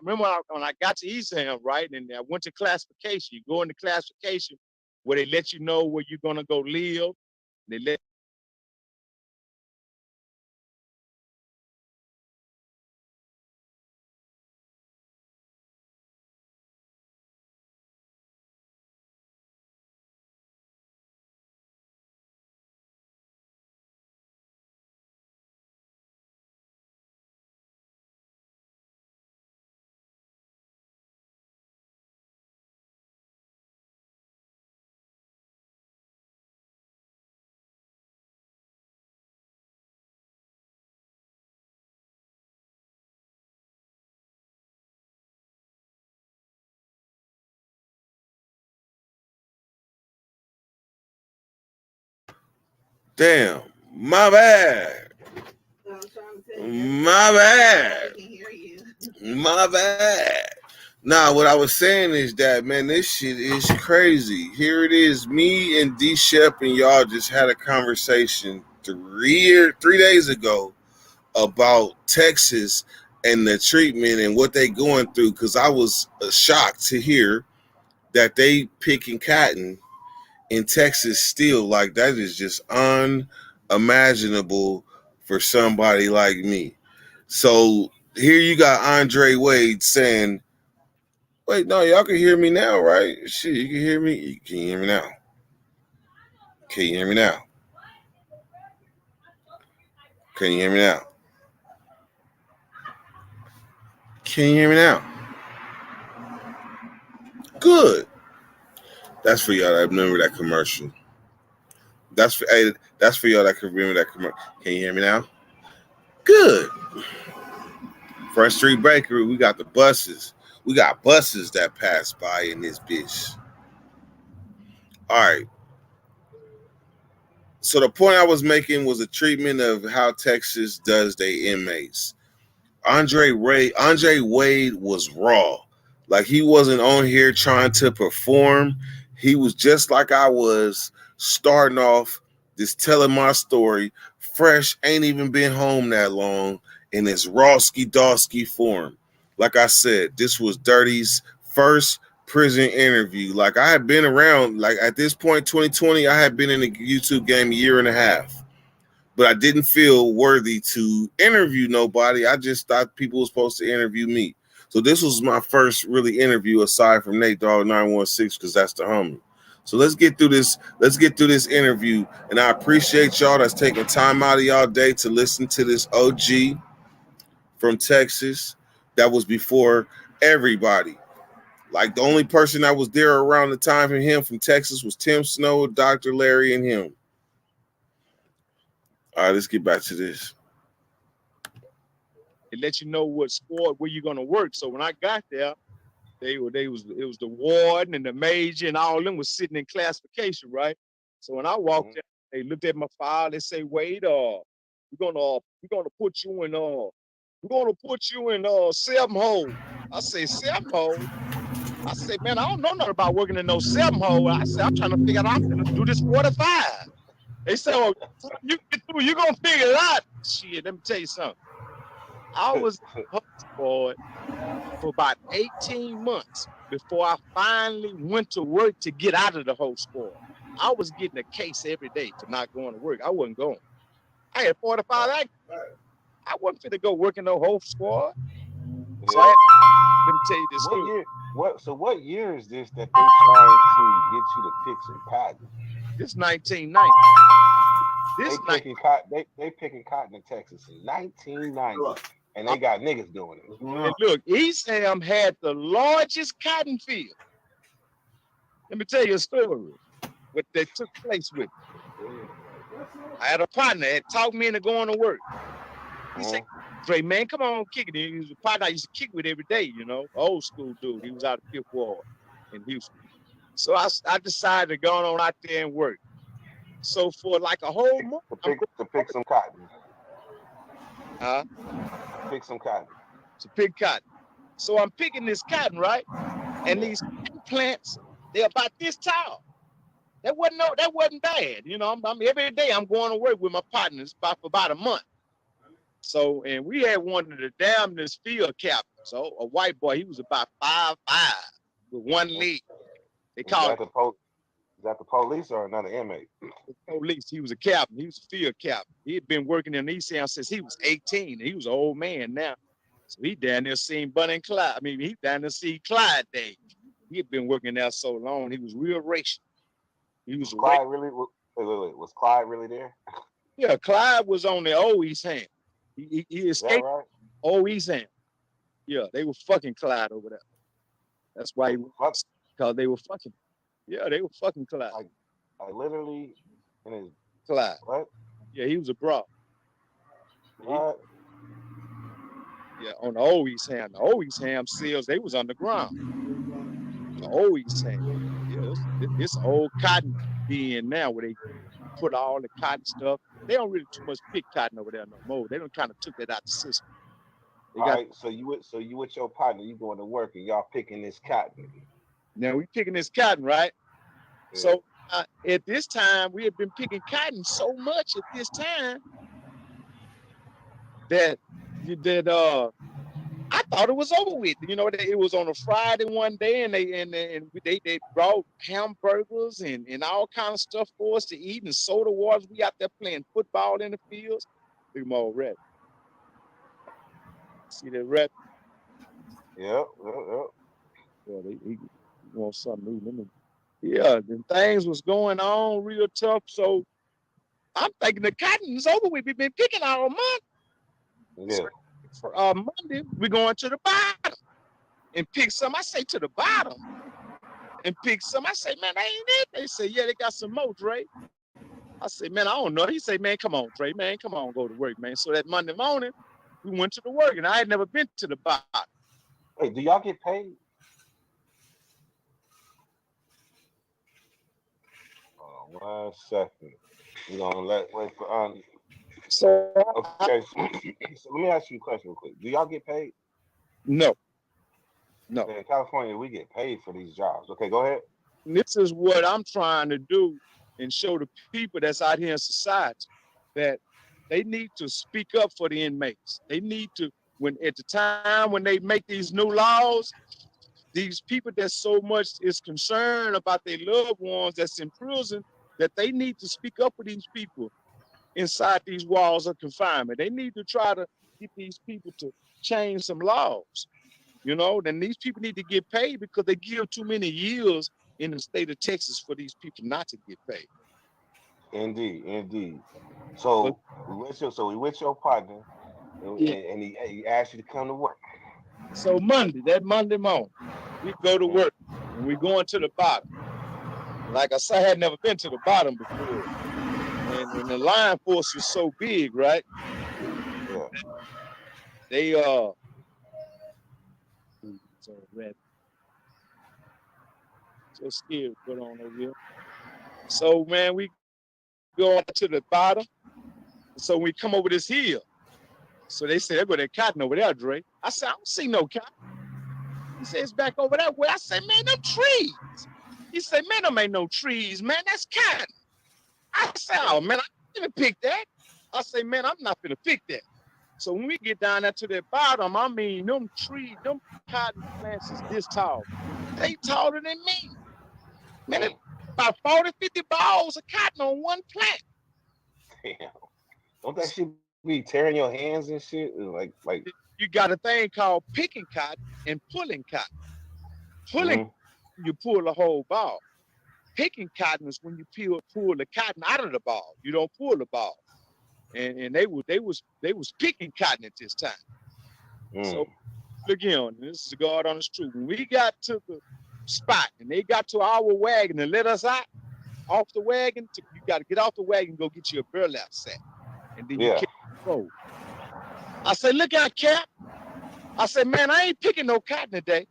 remember when I got to Eastham, right, and I went to classification. You go into classification where they let you know where you're gonna go live. They let Damn, my bad. My bad. My bad. Nah, what I was saying is that, man, this shit is crazy. Here it is. Me and D Shep and y'all just had a conversation 3 days ago about Texas and the treatment and what they going through, because I was shocked to hear that they picking cotton in Texas still. Like, that is just unimaginable for somebody like me. So here you got Andre Wade saying, wait, no, y'all can hear me now, right? Shit, you can hear me? Can you hear me now? Can you hear me now? Can you hear me now? Can you hear me now? Good. That's for y'all that remember that commercial. That's for y'all that can remember that commercial. Can you hear me now? Good. Front Street Bakery, we got the buses. We got buses that pass by in this bitch. All right. So the point I was making was a treatment of how Texas does their inmates. Andre Wade was raw. Like, he wasn't on here trying to perform. He was just like I was, starting off, just telling my story, fresh, ain't even been home that long, in his rawski-dawski form. Like I said, this was Dirty's first prison interview. Like, I had been around, like at this point, 2020, I had been in the YouTube game a year and a half. But I didn't feel worthy to interview nobody. I just thought people were supposed to interview me. So this was my first really interview aside from Nate Dogg 916, because that's the homie. So let's get through this. Let's get through this interview. And I appreciate y'all that's taking time out of y'all day to listen to this OG from Texas. That was before everybody. Like, the only person that was there around the time for him from Texas was Tim Snow, Dr. Larry, and him. All right, let's get back to this. it let you know what squad where you're gonna work. So when I got there, it was the warden and the major and all of them was sitting in classification, right? So when I walked in, they looked at my file. They say, "Wait, we're gonna put you in 7-hole." I say 7-hole. I say, man, I don't know nothing about working in no 7-hole. I said, I'm trying to figure out how I'm gonna do this 45. They said, "Oh, you get through, you gonna figure it out." Shit, let me tell you something. I was for about 18 months before I finally went to work to get out of the whole squad. I was getting a case every day for not going to work. I wasn't going. I had 45 active. I wasn't fit to go work in no whole squad. So let me tell you this story. What year is this that they trying to get you to pick some cotton? This 1990. They picking cotton in Texas in 1990. And they got niggas doing it. And look, Eastham had the largest cotton field. Let me tell you a story. What that took place with me. I had a partner that taught me into going to work. He said, Dre, man, come on, kick it. He was a partner I used to kick with every day, you know, old school dude. He was out of Fifth Ward in Houston. So I decided to go on out there and work. So for like a whole month. To pick some cotton. Huh? Pick some cotton. To pick cotton. So I'm picking this cotton, right? And these plants, they're about this tall. That wasn't bad. You know, I'm every day I'm going to work with my partners for about a month. So, and we had one of the damnedest field captains. So a white boy, he was about 5'5" with one leg. They called it. Is that the police or another inmate? The police. He was a captain. He was a field captain. He had been working in Eastham since he was 18. And he was an old man now. So he down there seeing Bunny and Clyde. I mean, he down there see Clyde days. He had been working there so long. He was real racial. He was Clyde really. Wait, was Clyde really there? Yeah, Clyde was on the old Eastham. He escaped old Eastham. Yeah, they were fucking Clyde over there. That's why because they were fucking. Yeah, they were fucking Clyde. Like literally in his Clyde. What? Yeah, he was a bro. What? Yeah, on the old Eastham. The old Eastham seals, they was underground. The old Eastham. Yeah, it's old cotton being now where they put all the cotton stuff. They don't really too much pick cotton over there no more. They don't kind of took that out the system. All right, so you with your partner, you going to work and y'all picking this cotton. Now we picking this cotton, right? Yeah. So at this time, we had been picking cotton so much at this time that I thought it was over with. You know, it was on a Friday one day, and they brought hamburgers and all kind of stuff for us to eat and soda waters. We out there playing football in the fields. Look at my old rat. See that rat? Yep. Yeah, he want something new. Yeah, then things was going on real tough. So I'm thinking the cotton is over with. We've been picking all month. Yeah. So, for Monday, we're going to the bottom and pick some. I say to the bottom and pick some. I say, man, that ain't it. They say, yeah, they got some more, Dre. I say, man, I don't know. He say, man, come on, Dre, man, come on, go to work, man. So that Monday morning, we went to the work, and I had never been to the bottom. Wait, do y'all get paid? One second. We're gonna wait for So okay. So let me ask you a question real quick. Do y'all get paid? No. In California, we get paid for these jobs. Okay, go ahead. And this is what I'm trying to do and show the people that's out here in society that they need to speak up for the inmates. They need to, when at the time when they make these new laws, these people that so much is concerned about their loved ones that's in prison, that they need to speak up for these people inside these walls of confinement. They need to try to get these people to change some laws. You know, then these people need to get paid because they give too many years in the state of Texas for these people not to get paid. Indeed. So we with your partner, and he asked you to come to work. So that Monday morning, we go to work and we going to the bottom. Like I said, I had never been to the bottom before. And the line force was so big, right? Yeah. They so scared put on over here. So man, we go to the bottom. So we come over this hill. So they said, there go that cotton over there, Dre. I said, I don't see no cotton. He said, it's back over that way. I said, man, them trees. He said, man, them ain't no trees, man. That's cotton. I said, oh, man, I didn't pick that. I say, man, I'm not gonna pick that. So when we get down there to the bottom, I mean, them trees, them cotton plants is this tall. They taller than me. Man, about 40, 50 balls of cotton on one plant. Damn. Don't that shit be tearing your hands and shit? Like you got a thing called picking cotton and pulling cotton. Pulling, you pull the whole ball. Picking cotton is when you pull the cotton out of the ball. You don't pull the ball. And they was picking cotton at this time. So look here, this is God on the truth. When we got to the spot and they got to our wagon and let us out off the wagon, you got to get off the wagon and go get you a burlap sack. And then you can't go. I said, look out, Cap. I said, man, I ain't picking no cotton today.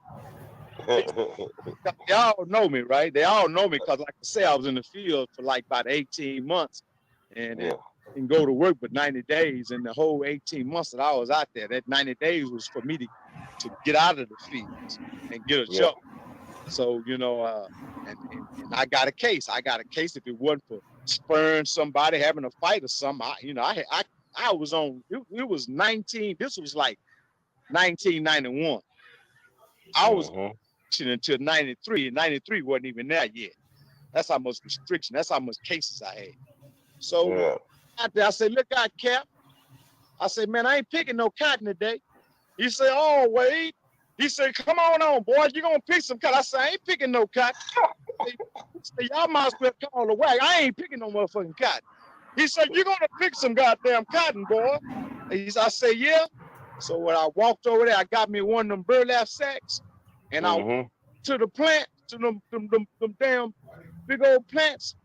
They all know me, right? They all know me because, like I say, I was in the field for like about 18 months and go to work for 90 days. And the whole 18 months that I was out there, that 90 days was for me to get out of the fields and get a job. So, you know, and I got a case. I got a case if it wasn't for spurring somebody, having a fight or something. I was on, it was 19, this was like 1991. I was until 93, and 93 wasn't even there yet. That's how much restriction, that's how much cases I had. So out there, I said, look out, Cap. I said, man, I ain't picking no cotton today. He said, oh, wait. He said, come on, boy, you're going to pick some cotton. I said, I ain't picking no cotton. He said, y'all might as well call the wagon. I ain't picking no motherfucking cotton. He said, you're going to pick some goddamn cotton, boy. I said, yeah. So when I walked over there, I got me one of them burlap sacks, and I went to the plant, to them damn big old plants,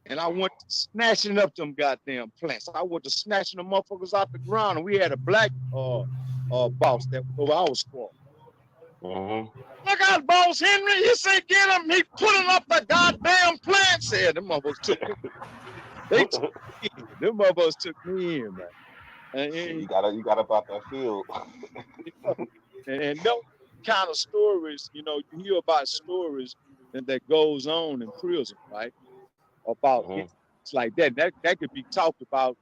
and I went snatching up them goddamn plants. I went to snatching them motherfuckers out the ground, and we had a black boss that was over our squad. Look out, Boss Henry. He said, get him. He pulling up the goddamn plants. Said them motherfuckers took me. Them motherfuckers took me in, man. And you got about that field. and those kind of stories, you know, you hear about stories that goes on in prison, right? About it's like that. That could be talked about.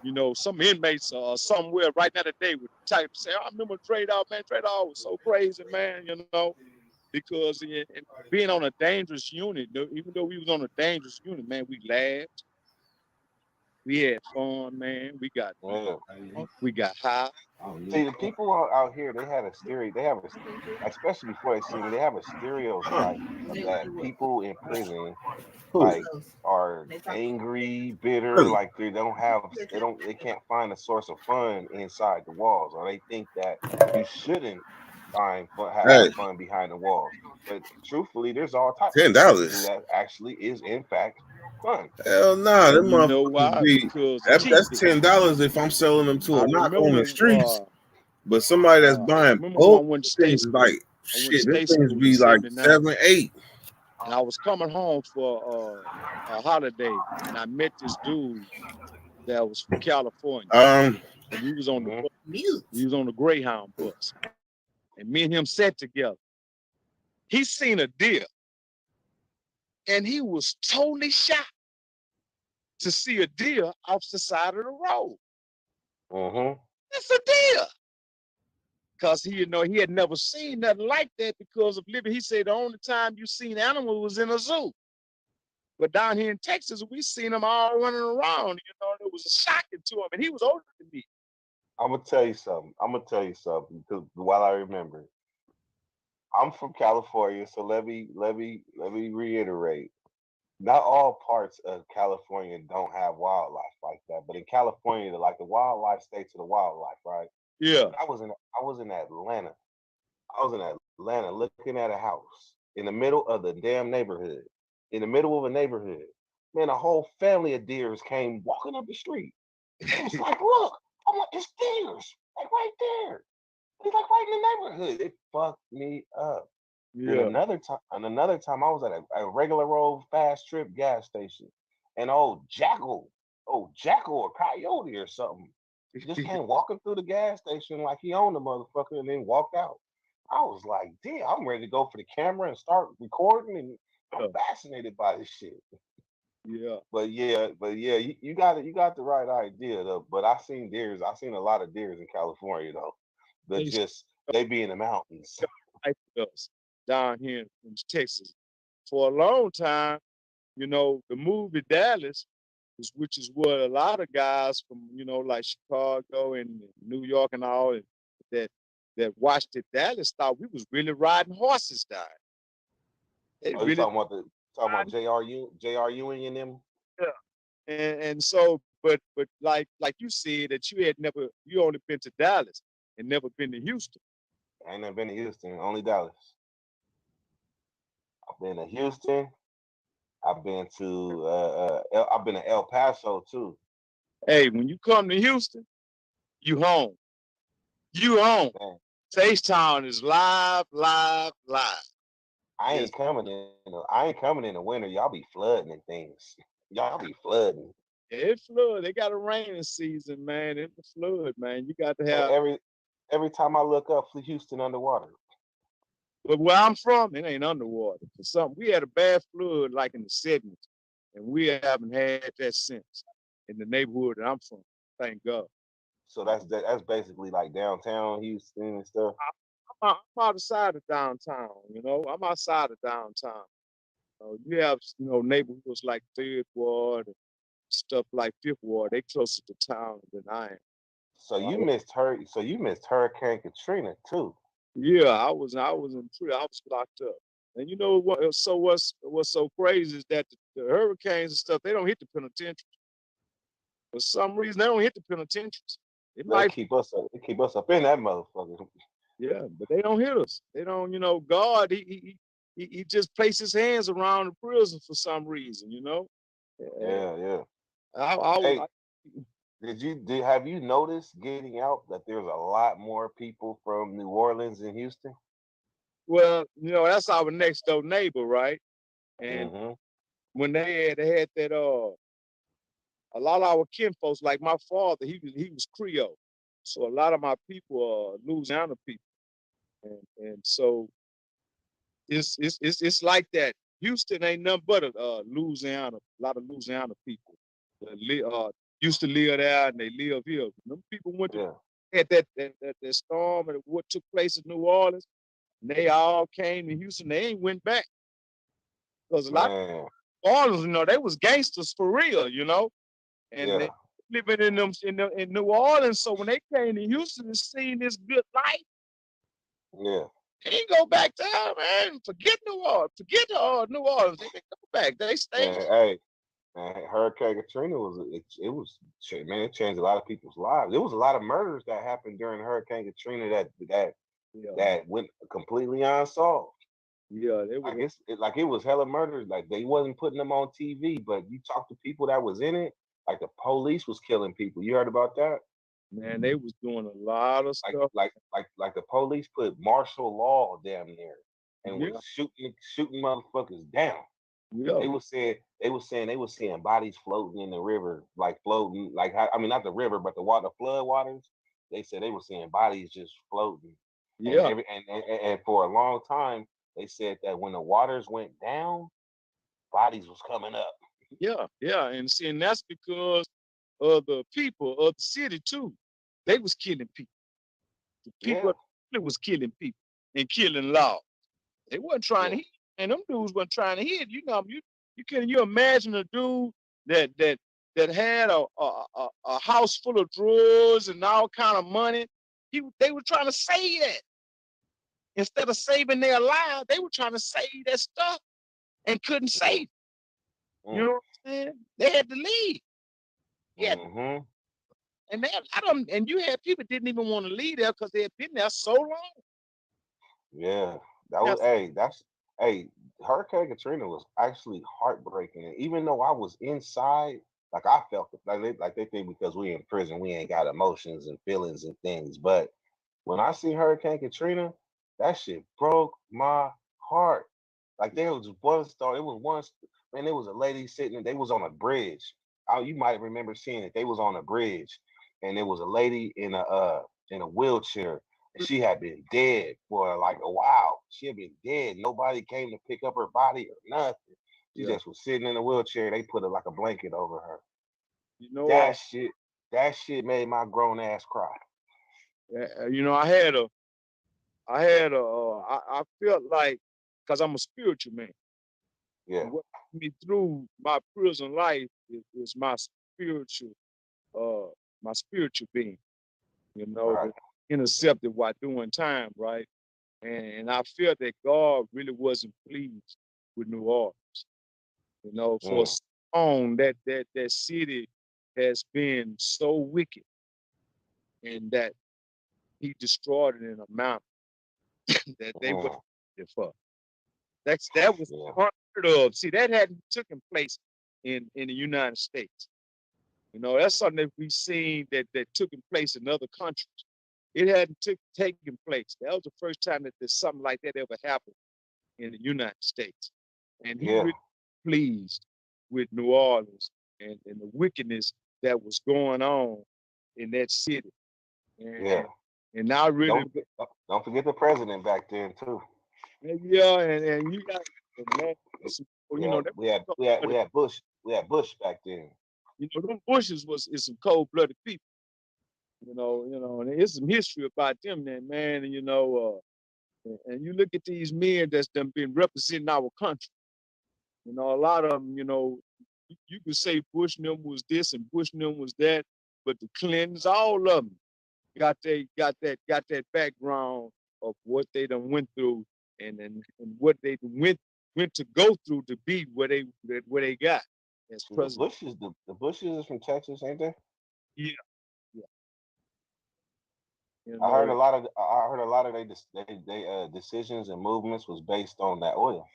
You know, some inmates somewhere right now today would type say, I remember Dre Dawg, man. Dre Dawg was so crazy, man, you know, because being on a dangerous unit, even though we was on a dangerous unit, man, we laughed. We had fun, man. We got high. See, the people out here, they have especially before they see me, they have a stereotype that people in prison like are angry, bitter, like they can't find a source of fun inside the walls, or they think that you shouldn't have fun behind the walls. But truthfully, there's all types of people that actually is in fact fun. Hell nah, them motherfuckers that's $10 if I'm selling them to a knock on the streets. But somebody that's buying bulk things like shit, this things be like 7, 8. And I was coming home for a holiday, and I met this dude that was from California. And he was on the bus. He was on the Greyhound bus, and me and him sat together. He seen a deer, and he was totally shocked to see a deer off the side of the road. It's a deer. Because he had never seen nothing like that because of living. He said the only time you seen animals was in a zoo. But down here in Texas, we seen them all running around. You know, it was shocking to him. And he was older than me. I'm gonna tell you something because while I remember, I'm from California, so let me reiterate. Not all parts of California don't have wildlife like that, but in California, like the wildlife states of the wildlife, right? Yeah. I was in Atlanta. I was in Atlanta looking at a house in the middle of the damn neighborhood. In the middle of a neighborhood. Man, a whole family of deers came walking up the street. It was like, look, I'm like, it's deers. Like right there. It's like right in the neighborhood. It fucked me up. Yeah. And another time I was at a regular old fast trip gas station. And jackal or coyote or something. He just came walking through the gas station like he owned the motherfucker and then walked out. I was like, damn, I'm ready to go for the camera and start recording, and I'm fascinated by this shit. Yeah. But you got the right idea though. But I seen a lot of deers in California though. They be in the mountains. Down here in Texas. For a long time, you know, the movie Dallas, which is what a lot of guys from, you know, like Chicago and New York and all that watched it, Dallas thought we was really riding horses down. You talking about J.R. Ewing and them? Yeah. And so, but like you said that you only been to Dallas. and never been to Houston. I ain't never been to Houston, only Dallas. I've been to Houston. I've been to El Paso too. Hey, when you come to Houston, you home. You home. Man, H-Town is live. I ain't coming in the winter. Y'all be flooding and things. Y'all be flooding. Yeah, it flood. They got a rainy season, man. It's a flood, man. You got to have Every time I look up, Houston underwater. But where I'm from, it ain't underwater. We had a bad flood like in the 70s, and we haven't had that since in the neighborhood that I'm from. Thank God. So that's basically like downtown Houston and stuff. I'm outside of downtown, you know. I'm outside of downtown. You have, neighborhoods like Third Ward and stuff like Fifth Ward. They closer to town than I am. So you missed Hurricane Katrina too. Yeah, I was in prison. I was locked up. And you know what? So what's so crazy is that the hurricanes and stuff, they don't hit the penitentiaries. For some reason, they don't hit the penitentiaries. They keep us up in that motherfucker. Yeah, but they don't hit us. They don't. God, he just placed his hands around the prison for some reason. Yeah. Hey, have you noticed getting out that there's a lot more people from New Orleans and Houston? Well, that's our next door neighbor, right? And when they had that a lot of our kinfolks, like my father, he was Creole. So a lot of my people are Louisiana people. And so it's like that. Houston ain't nothing but a Louisiana, a lot of Louisiana people used to live there and they live here. Them people went to had that storm and what took place in New Orleans, and they all came to Houston. They ain't went back. Because a lot of New Orleans, they was gangsters for real, and they living in New Orleans. So when they came to Houston and seen this good life, they didn't go back down, man. Forget New Orleans. Forget New Orleans. They didn't go back. They stayed. Hurricane Katrina it changed a lot of people's lives. There was a lot of murders that happened during Hurricane Katrina that went completely unsolved. Yeah, it was hella murders. Like they wasn't putting them on TV, but you talk to people that was in it. Like the police was killing people. You heard about that? Man, they was doing a lot of stuff. Like the police put martial law down there and was shooting motherfuckers down. Yeah. They were saying they were seeing bodies floating in the river, like floating, not the river, but the flood waters. They said they were seeing bodies just floating. Yeah. And for a long time, they said that when the waters went down, bodies was coming up. Yeah, and that's because of the people of the city too. They was killing people. The people was killing people and killing law. They wasn't trying to hit, and them dudes wasn't trying to hit. You imagine a dude that had a house full of drugs and all kind of money. They were trying to save that. Instead of saving their lives, they were trying to save that stuff and couldn't save it. You know what I'm saying? They had to leave. Yeah. And you had people didn't even want to leave there because they had been there so long. Yeah. Hurricane Katrina was actually heartbreaking. And even though I was inside, like I felt it, like they think because we in prison, we ain't got emotions and feelings and things. But when I see Hurricane Katrina, that shit broke my heart. Like there was one story. It was one. Man, there was a lady sitting. They was on a bridge. You might remember seeing it. They was on a bridge, and there was a lady in a wheelchair. And she had been dead for like a while. She had been dead. Nobody came to pick up her body or nothing. She just was sitting in a wheelchair. They put like a blanket over her. You know that shit made my grown ass cry. I felt like, because I'm a spiritual man. Yeah. What got me through my prison life is my spiritual being. That intercepted while doing time, right? And I felt that God really wasn't pleased with New Orleans. For so long that city has been so wicked, and that he destroyed it in a manner that they were for. That was unheard of. See, that hadn't taken place in the United States. You know, that's something that we've seen that took place in other countries. It hadn't taken place. That was the first time that there's something like that ever happened in the United States. And he really pleased with New Orleans and the wickedness that was going on in that city. And, and now really don't forget the president back then too. Yeah, and you got man, you know, we had Bush back then. You know, them Bushes is some cold-blooded people. You know, and there's some history about them, man. And you know, and you look at these men that's done been representing our country. You know, a lot of them, you know, you could say Bush and them was this and Bush and them was that, but the Clintons, all of them, got that background of what they done went through and what they went to go through to be where they got as president. The Bushes is from Texas, ain't they? Yeah. You know, I heard a lot of their decisions and movements was based on that oil.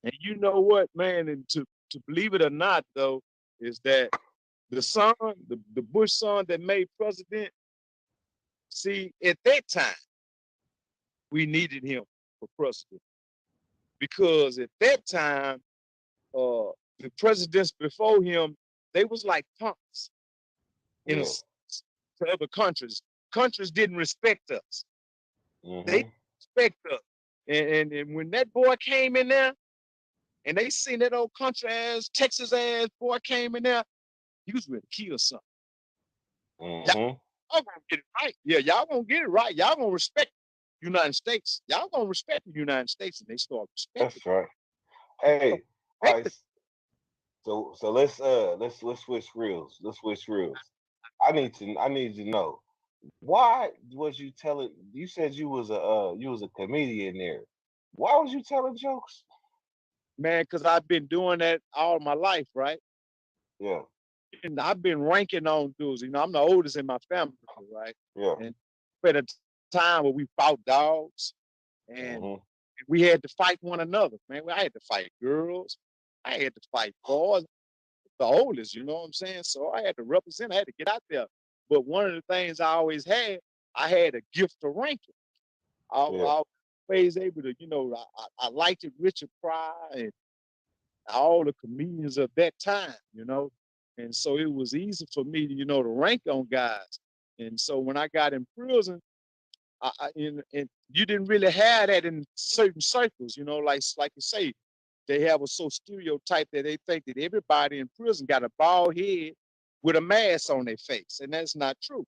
And you know what, man, and to believe it or not, though, is that the son, the Bush son that made president, see, at that time, we needed him for president. Because at that time, the presidents before him, they was like punks to other countries. Countries didn't respect us. They respect us. And when that boy came in there, and they seen that old country ass, Texas ass boy came in there, he was ready to kill something. Y'all gonna get it right. Yeah, y'all gonna get it right. Y'all gonna respect the United States. Y'all gonna respect the United States, and they start respecting. That's right. Hey, all right. So let's switch reels. Let's switch reels. I need to know, why was you telling? You said you was a comedian there. Why was you telling jokes? Man, because I've been doing that all my life, right? Yeah. And I've been ranking on dudes. You know, I'm the oldest in my family, right? Yeah. And at a time where we fought dogs, and we had to fight one another, man. I had to fight girls. I had to fight boys. The oldest, you know what I'm saying? So I had to represent. I had to get out there. But one of the things I always had, I had a gift for ranking. I was always able to, you know, I liked it, Richard Pryor and all the comedians of that time, you know. And so it was easy for me to, you know, to rank on guys. And so when I got in prison, and you didn't really have that in certain circles, you know, like you say, they have a so stereotype that they think that everybody in prison got a bald head with a mask on their face, and that's not true.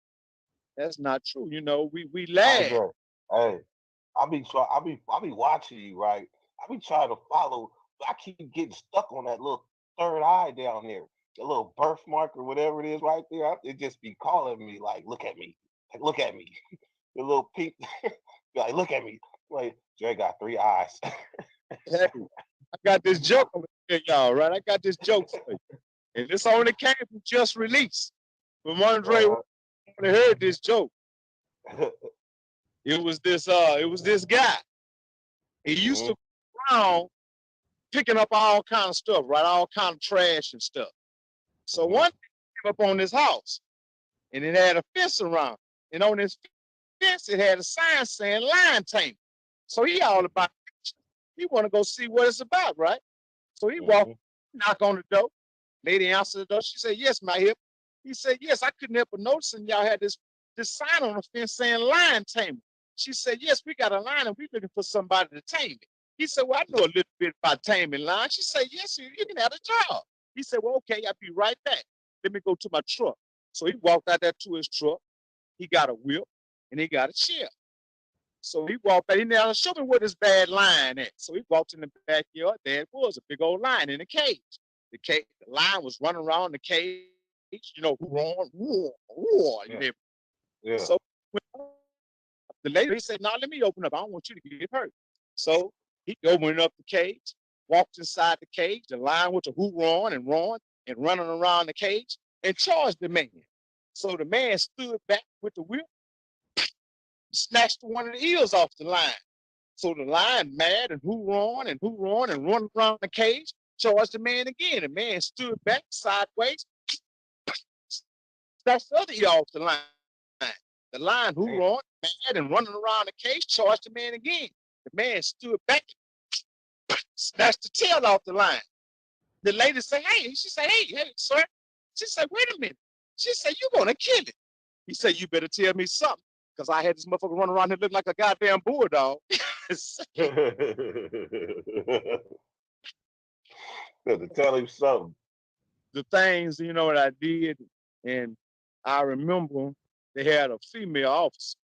That's not true. You know, we laugh. Hey, I be watching you, right? I be trying to follow. I keep getting stuck on that little third eye down there, the little birthmark or whatever it is right there. It just be calling me like, look at me, like, look at me. The little pink, like, look at me. Like, Dre got 3 eyes. Hey, I got this joke over here, y'all, right? I got this joke for you. And this only came from Just Release. From Andre, I heard this joke. It was this guy. He used to go around picking up all kind of stuff, right? All kind of trash and stuff. So one day he came up on this house, and it had a fence around. And on this fence, it had a sign saying lion taming. So he all about it. He want to go see what it's about, right? So he walked, knock on the door. Lady answered the door. She said, "Yes, my hip." He said, "Yes, I couldn't help but noticing y'all had this sign on the fence saying lion tamer." She said, "Yes, we got a lion and we're looking for somebody to tame it." He said, "Well, I know a little bit about taming lions." She said, "Yes, you can have a job." He said, "Well, okay, I'll be right back. Let me go to my truck." So he walked out there to his truck. He got a whip and he got a chair. So he walked back in there, "Show me where this bad lion at." So he walked in the backyard. There it was, a big old lion in a cage. The lion was running around the cage, you know, roar. Yeah. So the lady said, "No, let me open up. I don't want you to get hurt." So he opened up the cage, walked inside the cage. The lion was roaring and running around the cage and charged the man. So the man stood back with the whip, snatched one of the ears off the lion. So the lion mad and hoorahing and running around the cage, charged the man again. The man stood back sideways, snatched the other ear off the lion. The lion hoorahing, mad and running around the cage, charged the man again. The man stood back, snatched the tail off the lion. The lady said, hey, she said, hey, sir. She said, wait a minute. She said, you're going to kill it. He said, you better tell me something, because I had this motherfucker running around here looking like a goddamn bulldog. To tell him something. The things, you know, that I did, and I remember they had a female officer,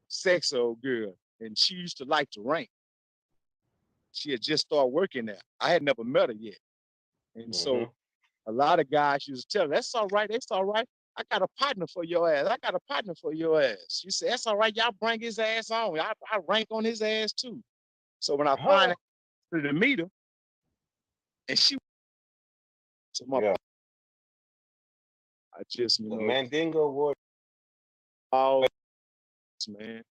sexy old girl, and she used to like to rank. She had just started working there. I had never met her yet. And so a lot of guys used to tell her, that's all right, that's all right. I got a partner for your ass. I got a partner for your ass. She said, that's all right, y'all bring his ass on. I rank on his ass too. So when I finally went to meet her, and she to my I just, you know, Mandingo Warrior. all man.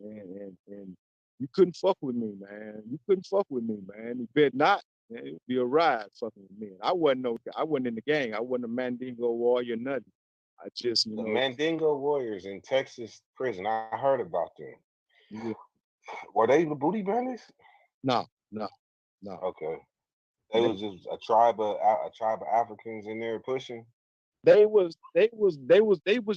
And you couldn't fuck with me, man. You couldn't fuck with me, man. You better not. Man, it'd be a ride fucking with me. I wasn't in the gang. I wasn't a Mandingo warrior, nothing. I just, you know. The Mandingo Warriors in Texas prison. I heard about them. Yeah. Were they the Booty Bandits? No. Okay. They was just a tribe of Africans in there pushing. They was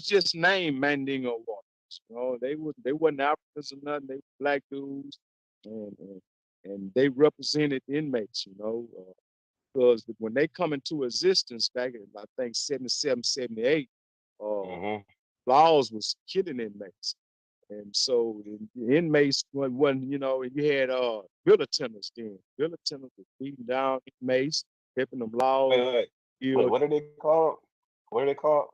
just named Mandingo Warriors. You know, they wasn't Africans or nothing. They were black dudes, and they represented inmates. You know, because when they come into existence back in I think 77, 78, laws was killing inmates, and so the inmates when you know, and you had bill attendants then. Bill attendants was beating down inmates, helping them laws. Wait, what are they called? What are they called?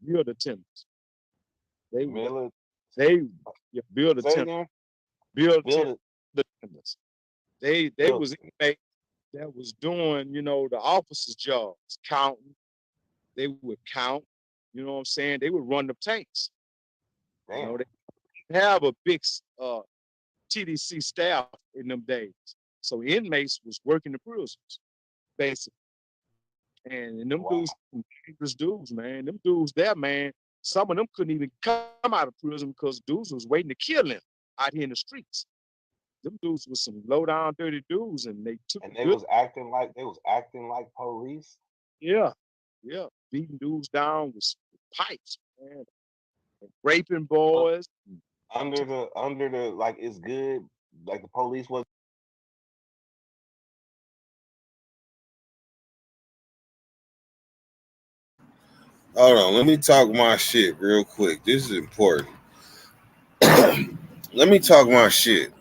Bill attendants. They build attendants. They was inmates that was doing, you know, the officers' jobs, counting. They would count, you know what I'm saying? They would run the tanks. Damn. You know, they didn't have a big TDC staff in them days. So inmates was working the prisons, basically. And them dudes, dangerous dudes, man. Them dudes there, man. Some of them couldn't even come out of prison because dudes was waiting to kill them out here in the streets. Them dudes was some low down, dirty dudes, and they took. And they was acting like police. Yeah, beating dudes down with pipes, man, and raping boys. Under the like, it's good. Like the police was. Hold on, let me talk my shit real quick. This is important. Let me talk my shit.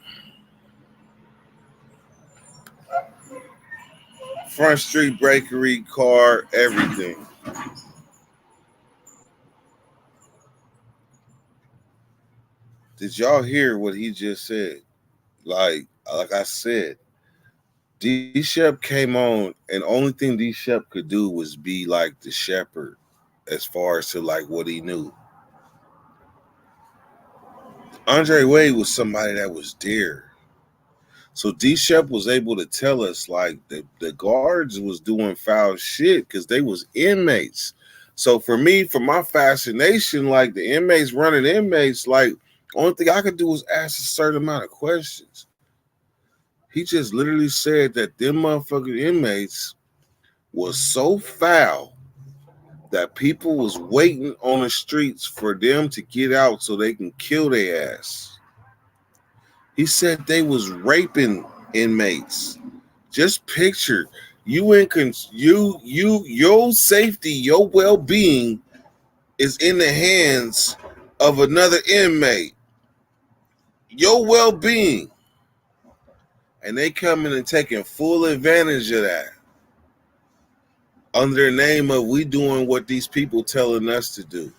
Front Street Bakery, car, everything. Did y'all hear what he just said? Like I said, D Shep came on, and only thing D Shep could do was be like the shepherd as far as to like what he knew. Andre Wade was somebody that was there. So D Shep was able to tell us like the guards was doing foul shit because they was inmates. So for me, for my fascination, like the inmates running inmates, like only thing I could do was ask a certain amount of questions. He just literally said that them motherfucking inmates was so foul that people was waiting on the streets for them to get out so they can kill their ass. He said they was raping inmates. Just picture your safety, your well-being is in the hands of another inmate. Your well-being. And they coming and taking full advantage of that. Under the name of we doing what these people telling us to do.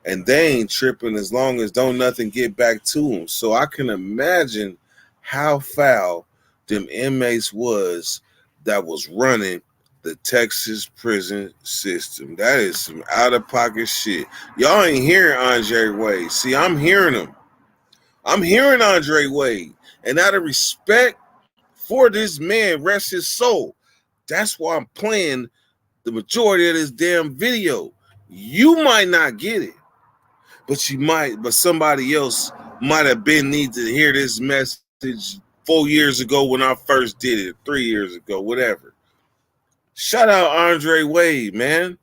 And they ain't tripping as long as don't nothing get back to them. So I can imagine how foul them inmates was that was running the Texas prison system. That is some out-of-pocket shit. Y'all ain't hearing Andre Wade. See, I'm hearing him. I'm hearing Andre Wade, and out of respect for this man, rest his soul, that's why I'm playing the majority of this damn video. You might not get it, but somebody else might have been need to hear this message 4 years ago when I first did it, 3 years ago, whatever. Shout out Andre Wade, man.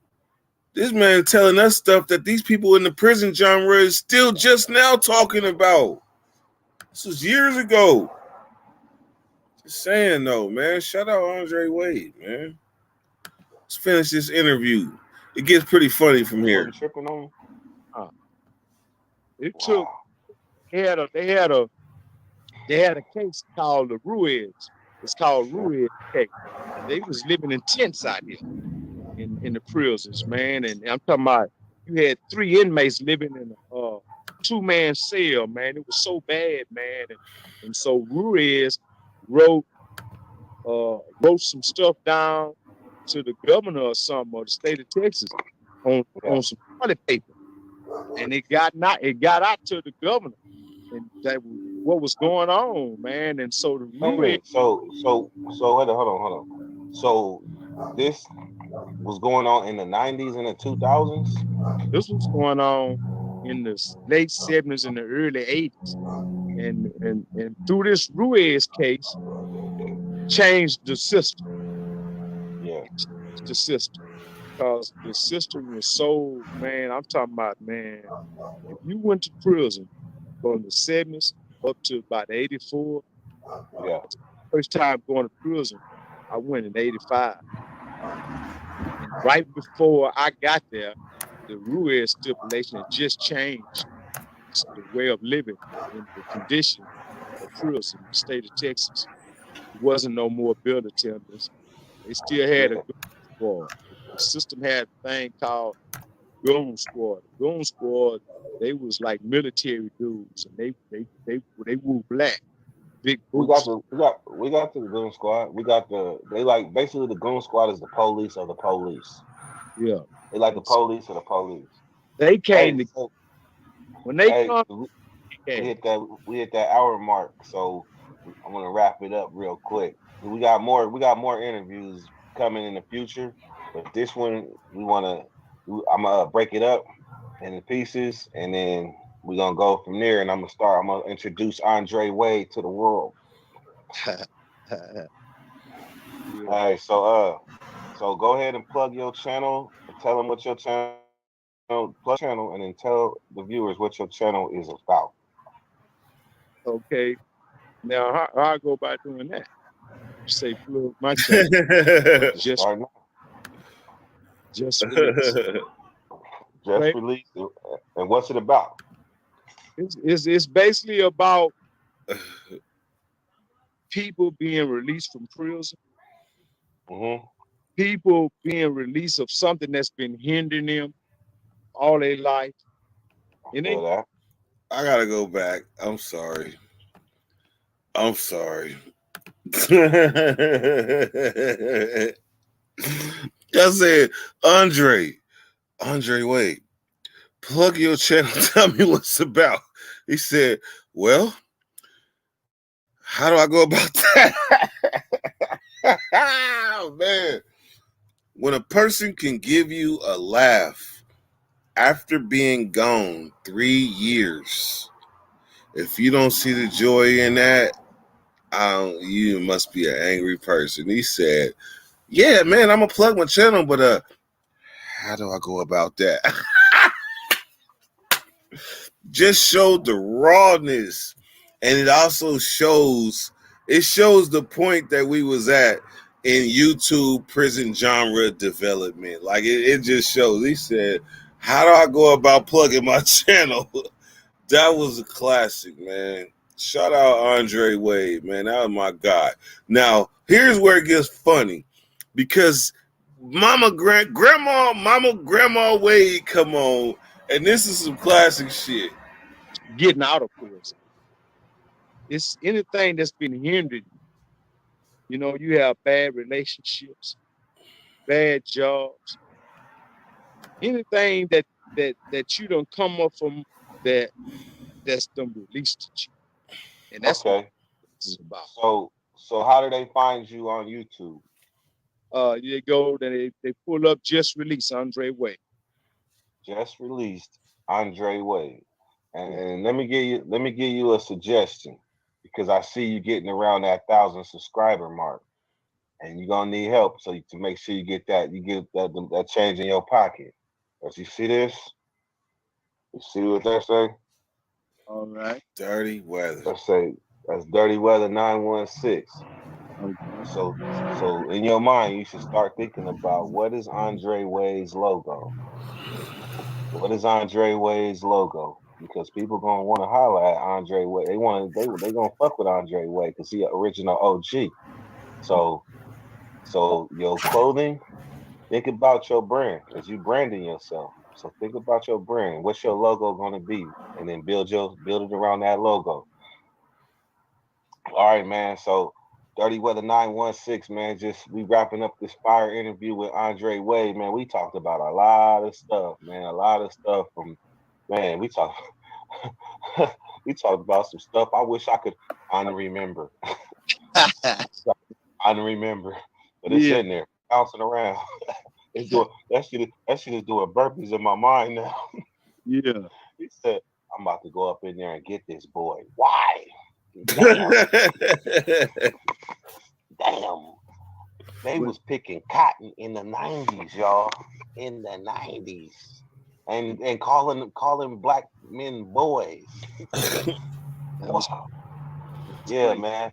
This man telling us stuff that these people in the prison genre is still just now talking about. This was years ago. Just saying though, man. Shout out Andre Wade, man. Let's finish this interview. It gets pretty funny from here. Wasn't tripping on. It took. They had a case called the Ruiz. It's called Ruiz case. They was living in tents out here in the prisons, man. And I'm talking about you had 3 inmates living in a 2-man cell, man. It was so bad, man. And so Ruiz wrote some stuff down to the governor or something, or the state of Texas on some toilet paper. And it got out to the governor. And that what was going on, man. And so the Ruiz. So hold on. So this was going on in the 90s and the 2000s? This was going on in the late 70s and the early 80s. And through this Ruiz case, changed the system. Yeah. The system. Because the system was so, man, I'm talking about, man, if you went to prison from the 70s up to about 84, first time going to prison, I went in 85. And right before I got there, the Ruiz stipulation had just changed the way of living and the condition of prison in the state of Texas. It wasn't no more bill attendants. They still had a goon squad. The system had a thing called goon squad. The goon squad, they was like military dudes, and they wore black, big boots. We got the goon squad. Basically the goon squad is the police of the police. Yeah. They like the police of the police. They came when they come. We hit that hour mark, so I'm gonna wrap it up real quick. We got more interviews coming in the future, but this one I'm gonna break it up into pieces, and then we're gonna go from there. And I'm gonna introduce Andre Wade to the world. All right, so go ahead and plug your channel and tell them what your channel, and then tell the viewers what your channel is about. Okay. Now, how I go about doing that? Say, plug my channel. Just released. And what's it about? It's basically about people being released from prison. Mm-hmm. People being released of something that's been hindering them all their life. I gotta go back. I'm sorry. I said, Andre Wade, plug your channel. Tell me what's about. He said, well, how do I go about that? Oh, man. When a person can give you a laugh after being gone 3 years, if you don't see the joy in that, you must be an angry person. He said, yeah, man, I'm going to plug my channel, but how do I go about that? Just showed the rawness, and it also shows the point that we was at in YouTube prison genre development. Like it just shows. He said, how do I go about plugging my channel? That was a classic, man. Shout out Andre Wade, man. That was my guy. Now, here's where it gets funny, because Grandma Wade come on, and this is some classic shit. Getting out of prison. It's anything that's been hindered. You know, you have bad relationships, bad jobs, anything that you don't come up from that that's them released to you. And that's what Okay. this is about. So how do they find you on YouTube? They go, they pull up just released Andre Wade. Just released Andre Wade. And let me give you a suggestion, because I see you getting around that 1,000 subscriber mark, and you're gonna need help to make sure you get that change in your pocket. As you see this, you see what they say? All right. Dirty weather. Let's say that's Dirty Weather 916. Okay. So in your mind, you should start thinking about, what is Andre Wade's logo? What is Andre Wade's logo? Because people gonna want to holler at Andre Wade. They gonna fuck with Andre Wade because he original OG. So your clothing, think about your brand as you branding yourself. So think about your brand. What's your logo gonna be? And then build it around that logo. All right, man. So Dirty Weather 916, man. We wrapping up this fire interview with Andre Wade, man. We talked about a lot of stuff, man. A lot of stuff from, man. We talked about some stuff I wish I could unremember. Unremember, but it's in there, bouncing around. It's doing that shit is doing burpees in my mind now. Yeah. He said, I'm about to go up in there and get this boy. Why? Damn. They was picking cotton in the 90s, y'all. In the 90s. And calling black men boys. Wow. Yeah, man.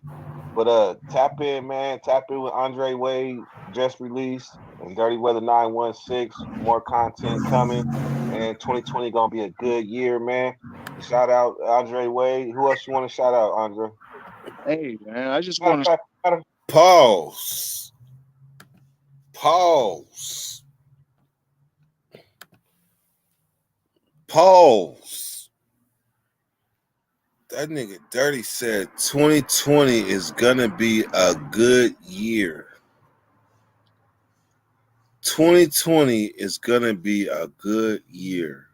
But tap in, man. Tap in with Andre Wade, just released, and Dirty Weather 916. More content coming. And 2020 gonna be a good year, man. Shout out Andre Wade. Who else you want to shout out, Andre? Hey, man, I just want to pause. That nigga Dirty said 2020 is gonna be a good year. 2020 is gonna be a good year.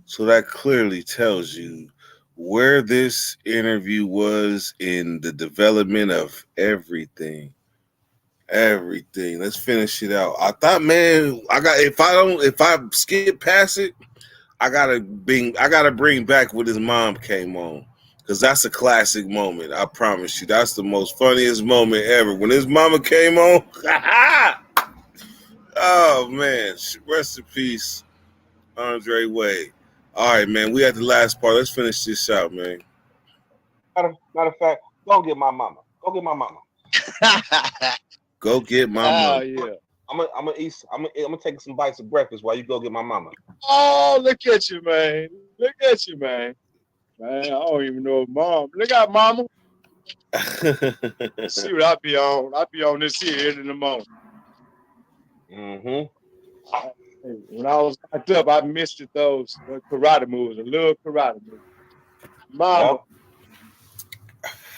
So that clearly tells you where this interview was in the development of everything. Let's finish it out. I thought, man, if I skip past it, I gotta bring back when his mom came on, because that's a classic moment. I promise you, that's the most funniest moment ever. When his mama came on, oh man, rest in peace, Andre Wade. All right, man, we at the last part. Let's finish this out, man. Matter of fact, go get my mama. Go get my mama. Go get my mama. Oh yeah. I'm gonna take some bites of breakfast while you go get my mama. Oh, look at you, man. Look at you, man. Man, I don't even know mom. Look out, mama. Let's see what I be on. I be on this here in the morning. When I was locked up, I missed those karate moves, a little karate move. Mama.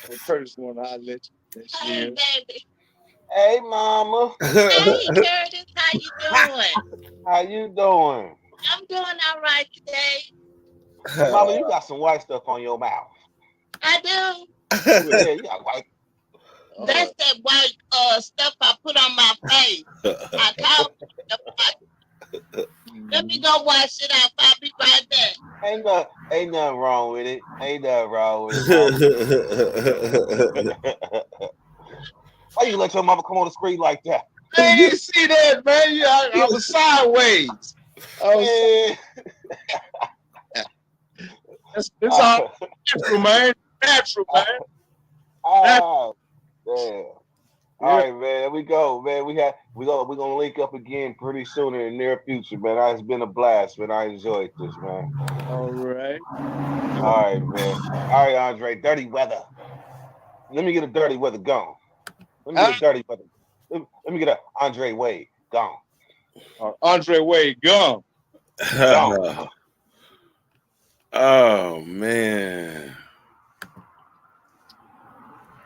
Yep. Curtis one, I'll let you. Hey, baby. Hey, mama. Hey, Curtis, how you doing? How you doing? I'm doing all right today. Mama, you got some white stuff on your mouth. I do. Yeah, you got white. That's that white stuff I put on my face. I call it. Let me go wash it off. I'll be right back. Ain't nothing wrong with it. Why you let your mama come on the screen like that? I didn't see that, man. Yeah, I was sideways. It's all natural, man. Natural, man. Oh, damn. All right, man. There we go, man. We're gonna link up again pretty soon in the near future, man. It's been a blast, man. I enjoyed this, man. All right. All right, man. All right, Andre. Dirty Weather. Let me get a Dirty Weather gone. Let me get a Dirty Weather. Let me get a Andre Wade gone. Andre Wade gone. Oh man.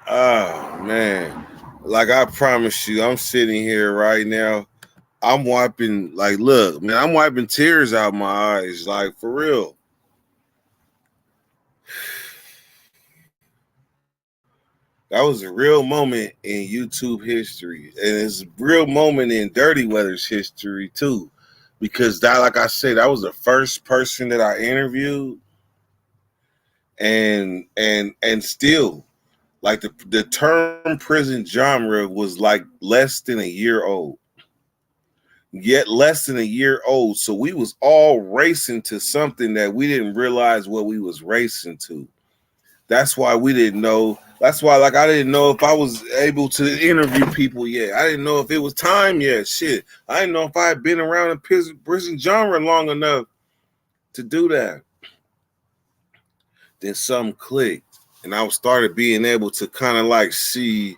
Oh man. Like I promise you, I'm sitting here right now. I'm wiping, like, look, man, I'm wiping tears out my eyes, like, for real. That was a real moment in YouTube history, and it's a real moment in Dirty Weather's history too, because that, like I said, that was the first person that I interviewed, and still, like the term prison genre was like less than a year old, yet less than a year old. So we was all racing to something that we didn't realize what we was racing to. That's why we didn't know. That's why, like, I didn't know if I was able to interview people yet. I didn't know if it was time yet. Shit, I didn't know if I had been around the prison genre long enough to do that. Then something clicked, and I started being able to kind of like see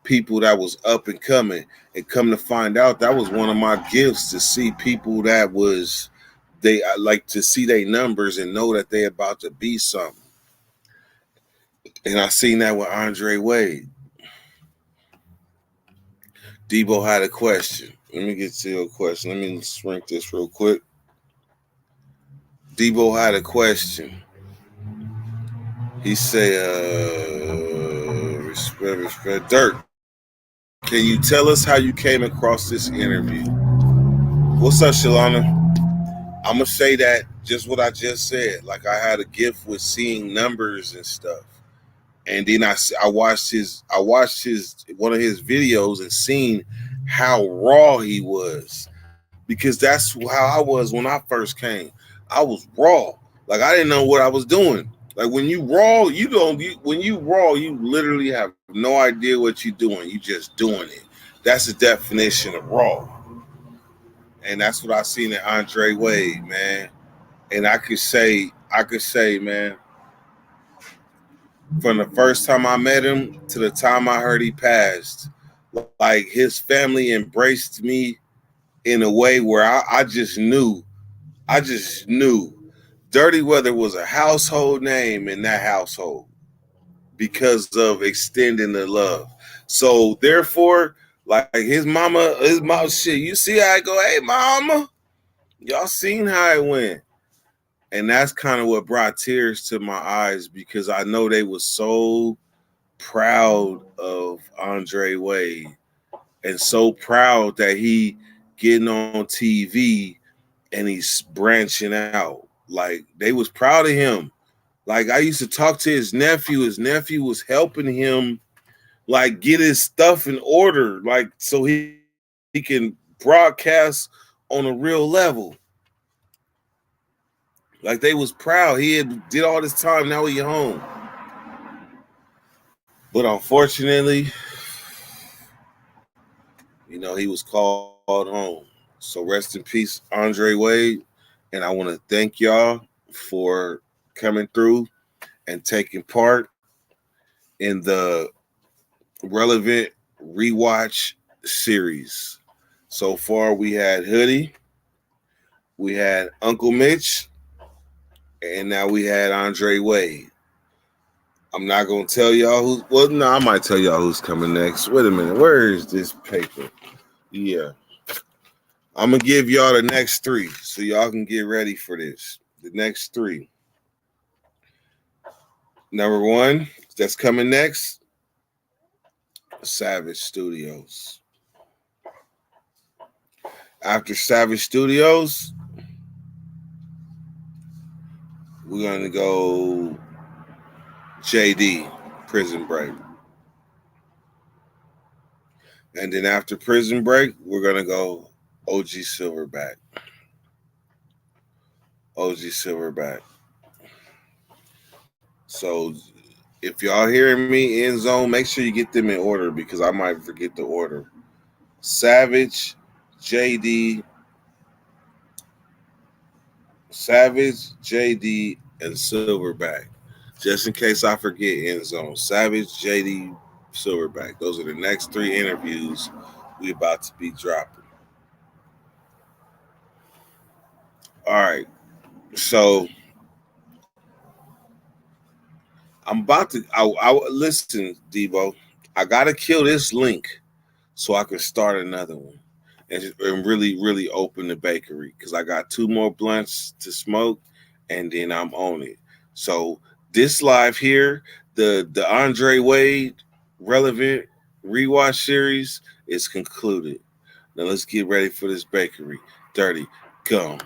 people that was up and coming, and come to find out that was one of my gifts, to see people that was, I like to see their numbers and know that they about to be something. And I seen that with Andre Wade. Debo had a question. Let me get to your question. Let me shrink this real quick. Debo had a question. He said, respect. Dirk, can you tell us how you came across this interview? What's up, Shalana? I'm going to say that just what I just said. Like, I had a gift with seeing numbers and stuff. And then I watched one of his videos and seen how raw he was, because that's how I was when I first came. I was raw. Like, I didn't know what I was doing. Like, when you raw, you literally have no idea what you're doing. You just doing it. That's the definition of raw. And that's what I seen in Andre Wade, man. And I could say, man, from the first time I met him to the time I heard he passed, like, his family embraced me in a way where I just knew Dirty Weather was a household name in that household because of extending the love. So therefore, like, his mama, shit, you see how I go, hey, mama, y'all seen how it went. And that's kind of what brought tears to my eyes, because I know they were so proud of Andre Wade and so proud that he getting on TV and he's branching out. Like, they was proud of him. Like, I used to talk to his nephew. His nephew was helping him, like, get his stuff in order, like, so he can broadcast on a real level. Like, they was proud. He did all this time. Now he home. But unfortunately, you know, he was called home. So rest in peace, Andre Wade. And I want to thank y'all for coming through and taking part in the relevant rewatch series. So far, we had Hoodie, we had Uncle Mitch, and now we had Andre Wade. I'm not going to tell y'all I might tell y'all who's coming next. Wait a minute. Where is this paper? Yeah. I'm going to give y'all the next three so y'all can get ready for this. The next three. Number one, that's coming next, Savage Studios. After Savage Studios, we're going to go JD, Prison Break. And then after Prison Break, we're going to go OG Silverback. OG Silverback. So if y'all hearing me in zone, make sure you get them in order, because I might forget the order. Savage, JD, and Silverback. Just in case I forget in zone. Savage, JD, Silverback. Those are the next three interviews we about to be dropping. All right. So I'm about to listen, Debo. I gotta kill this link so I can start another one and really, really open the bakery, because I got 2 more blunts to smoke and then I'm on it. So this live here, the Andre Wade relevant rewatch series is concluded. Now let's get ready for this bakery. 30, go.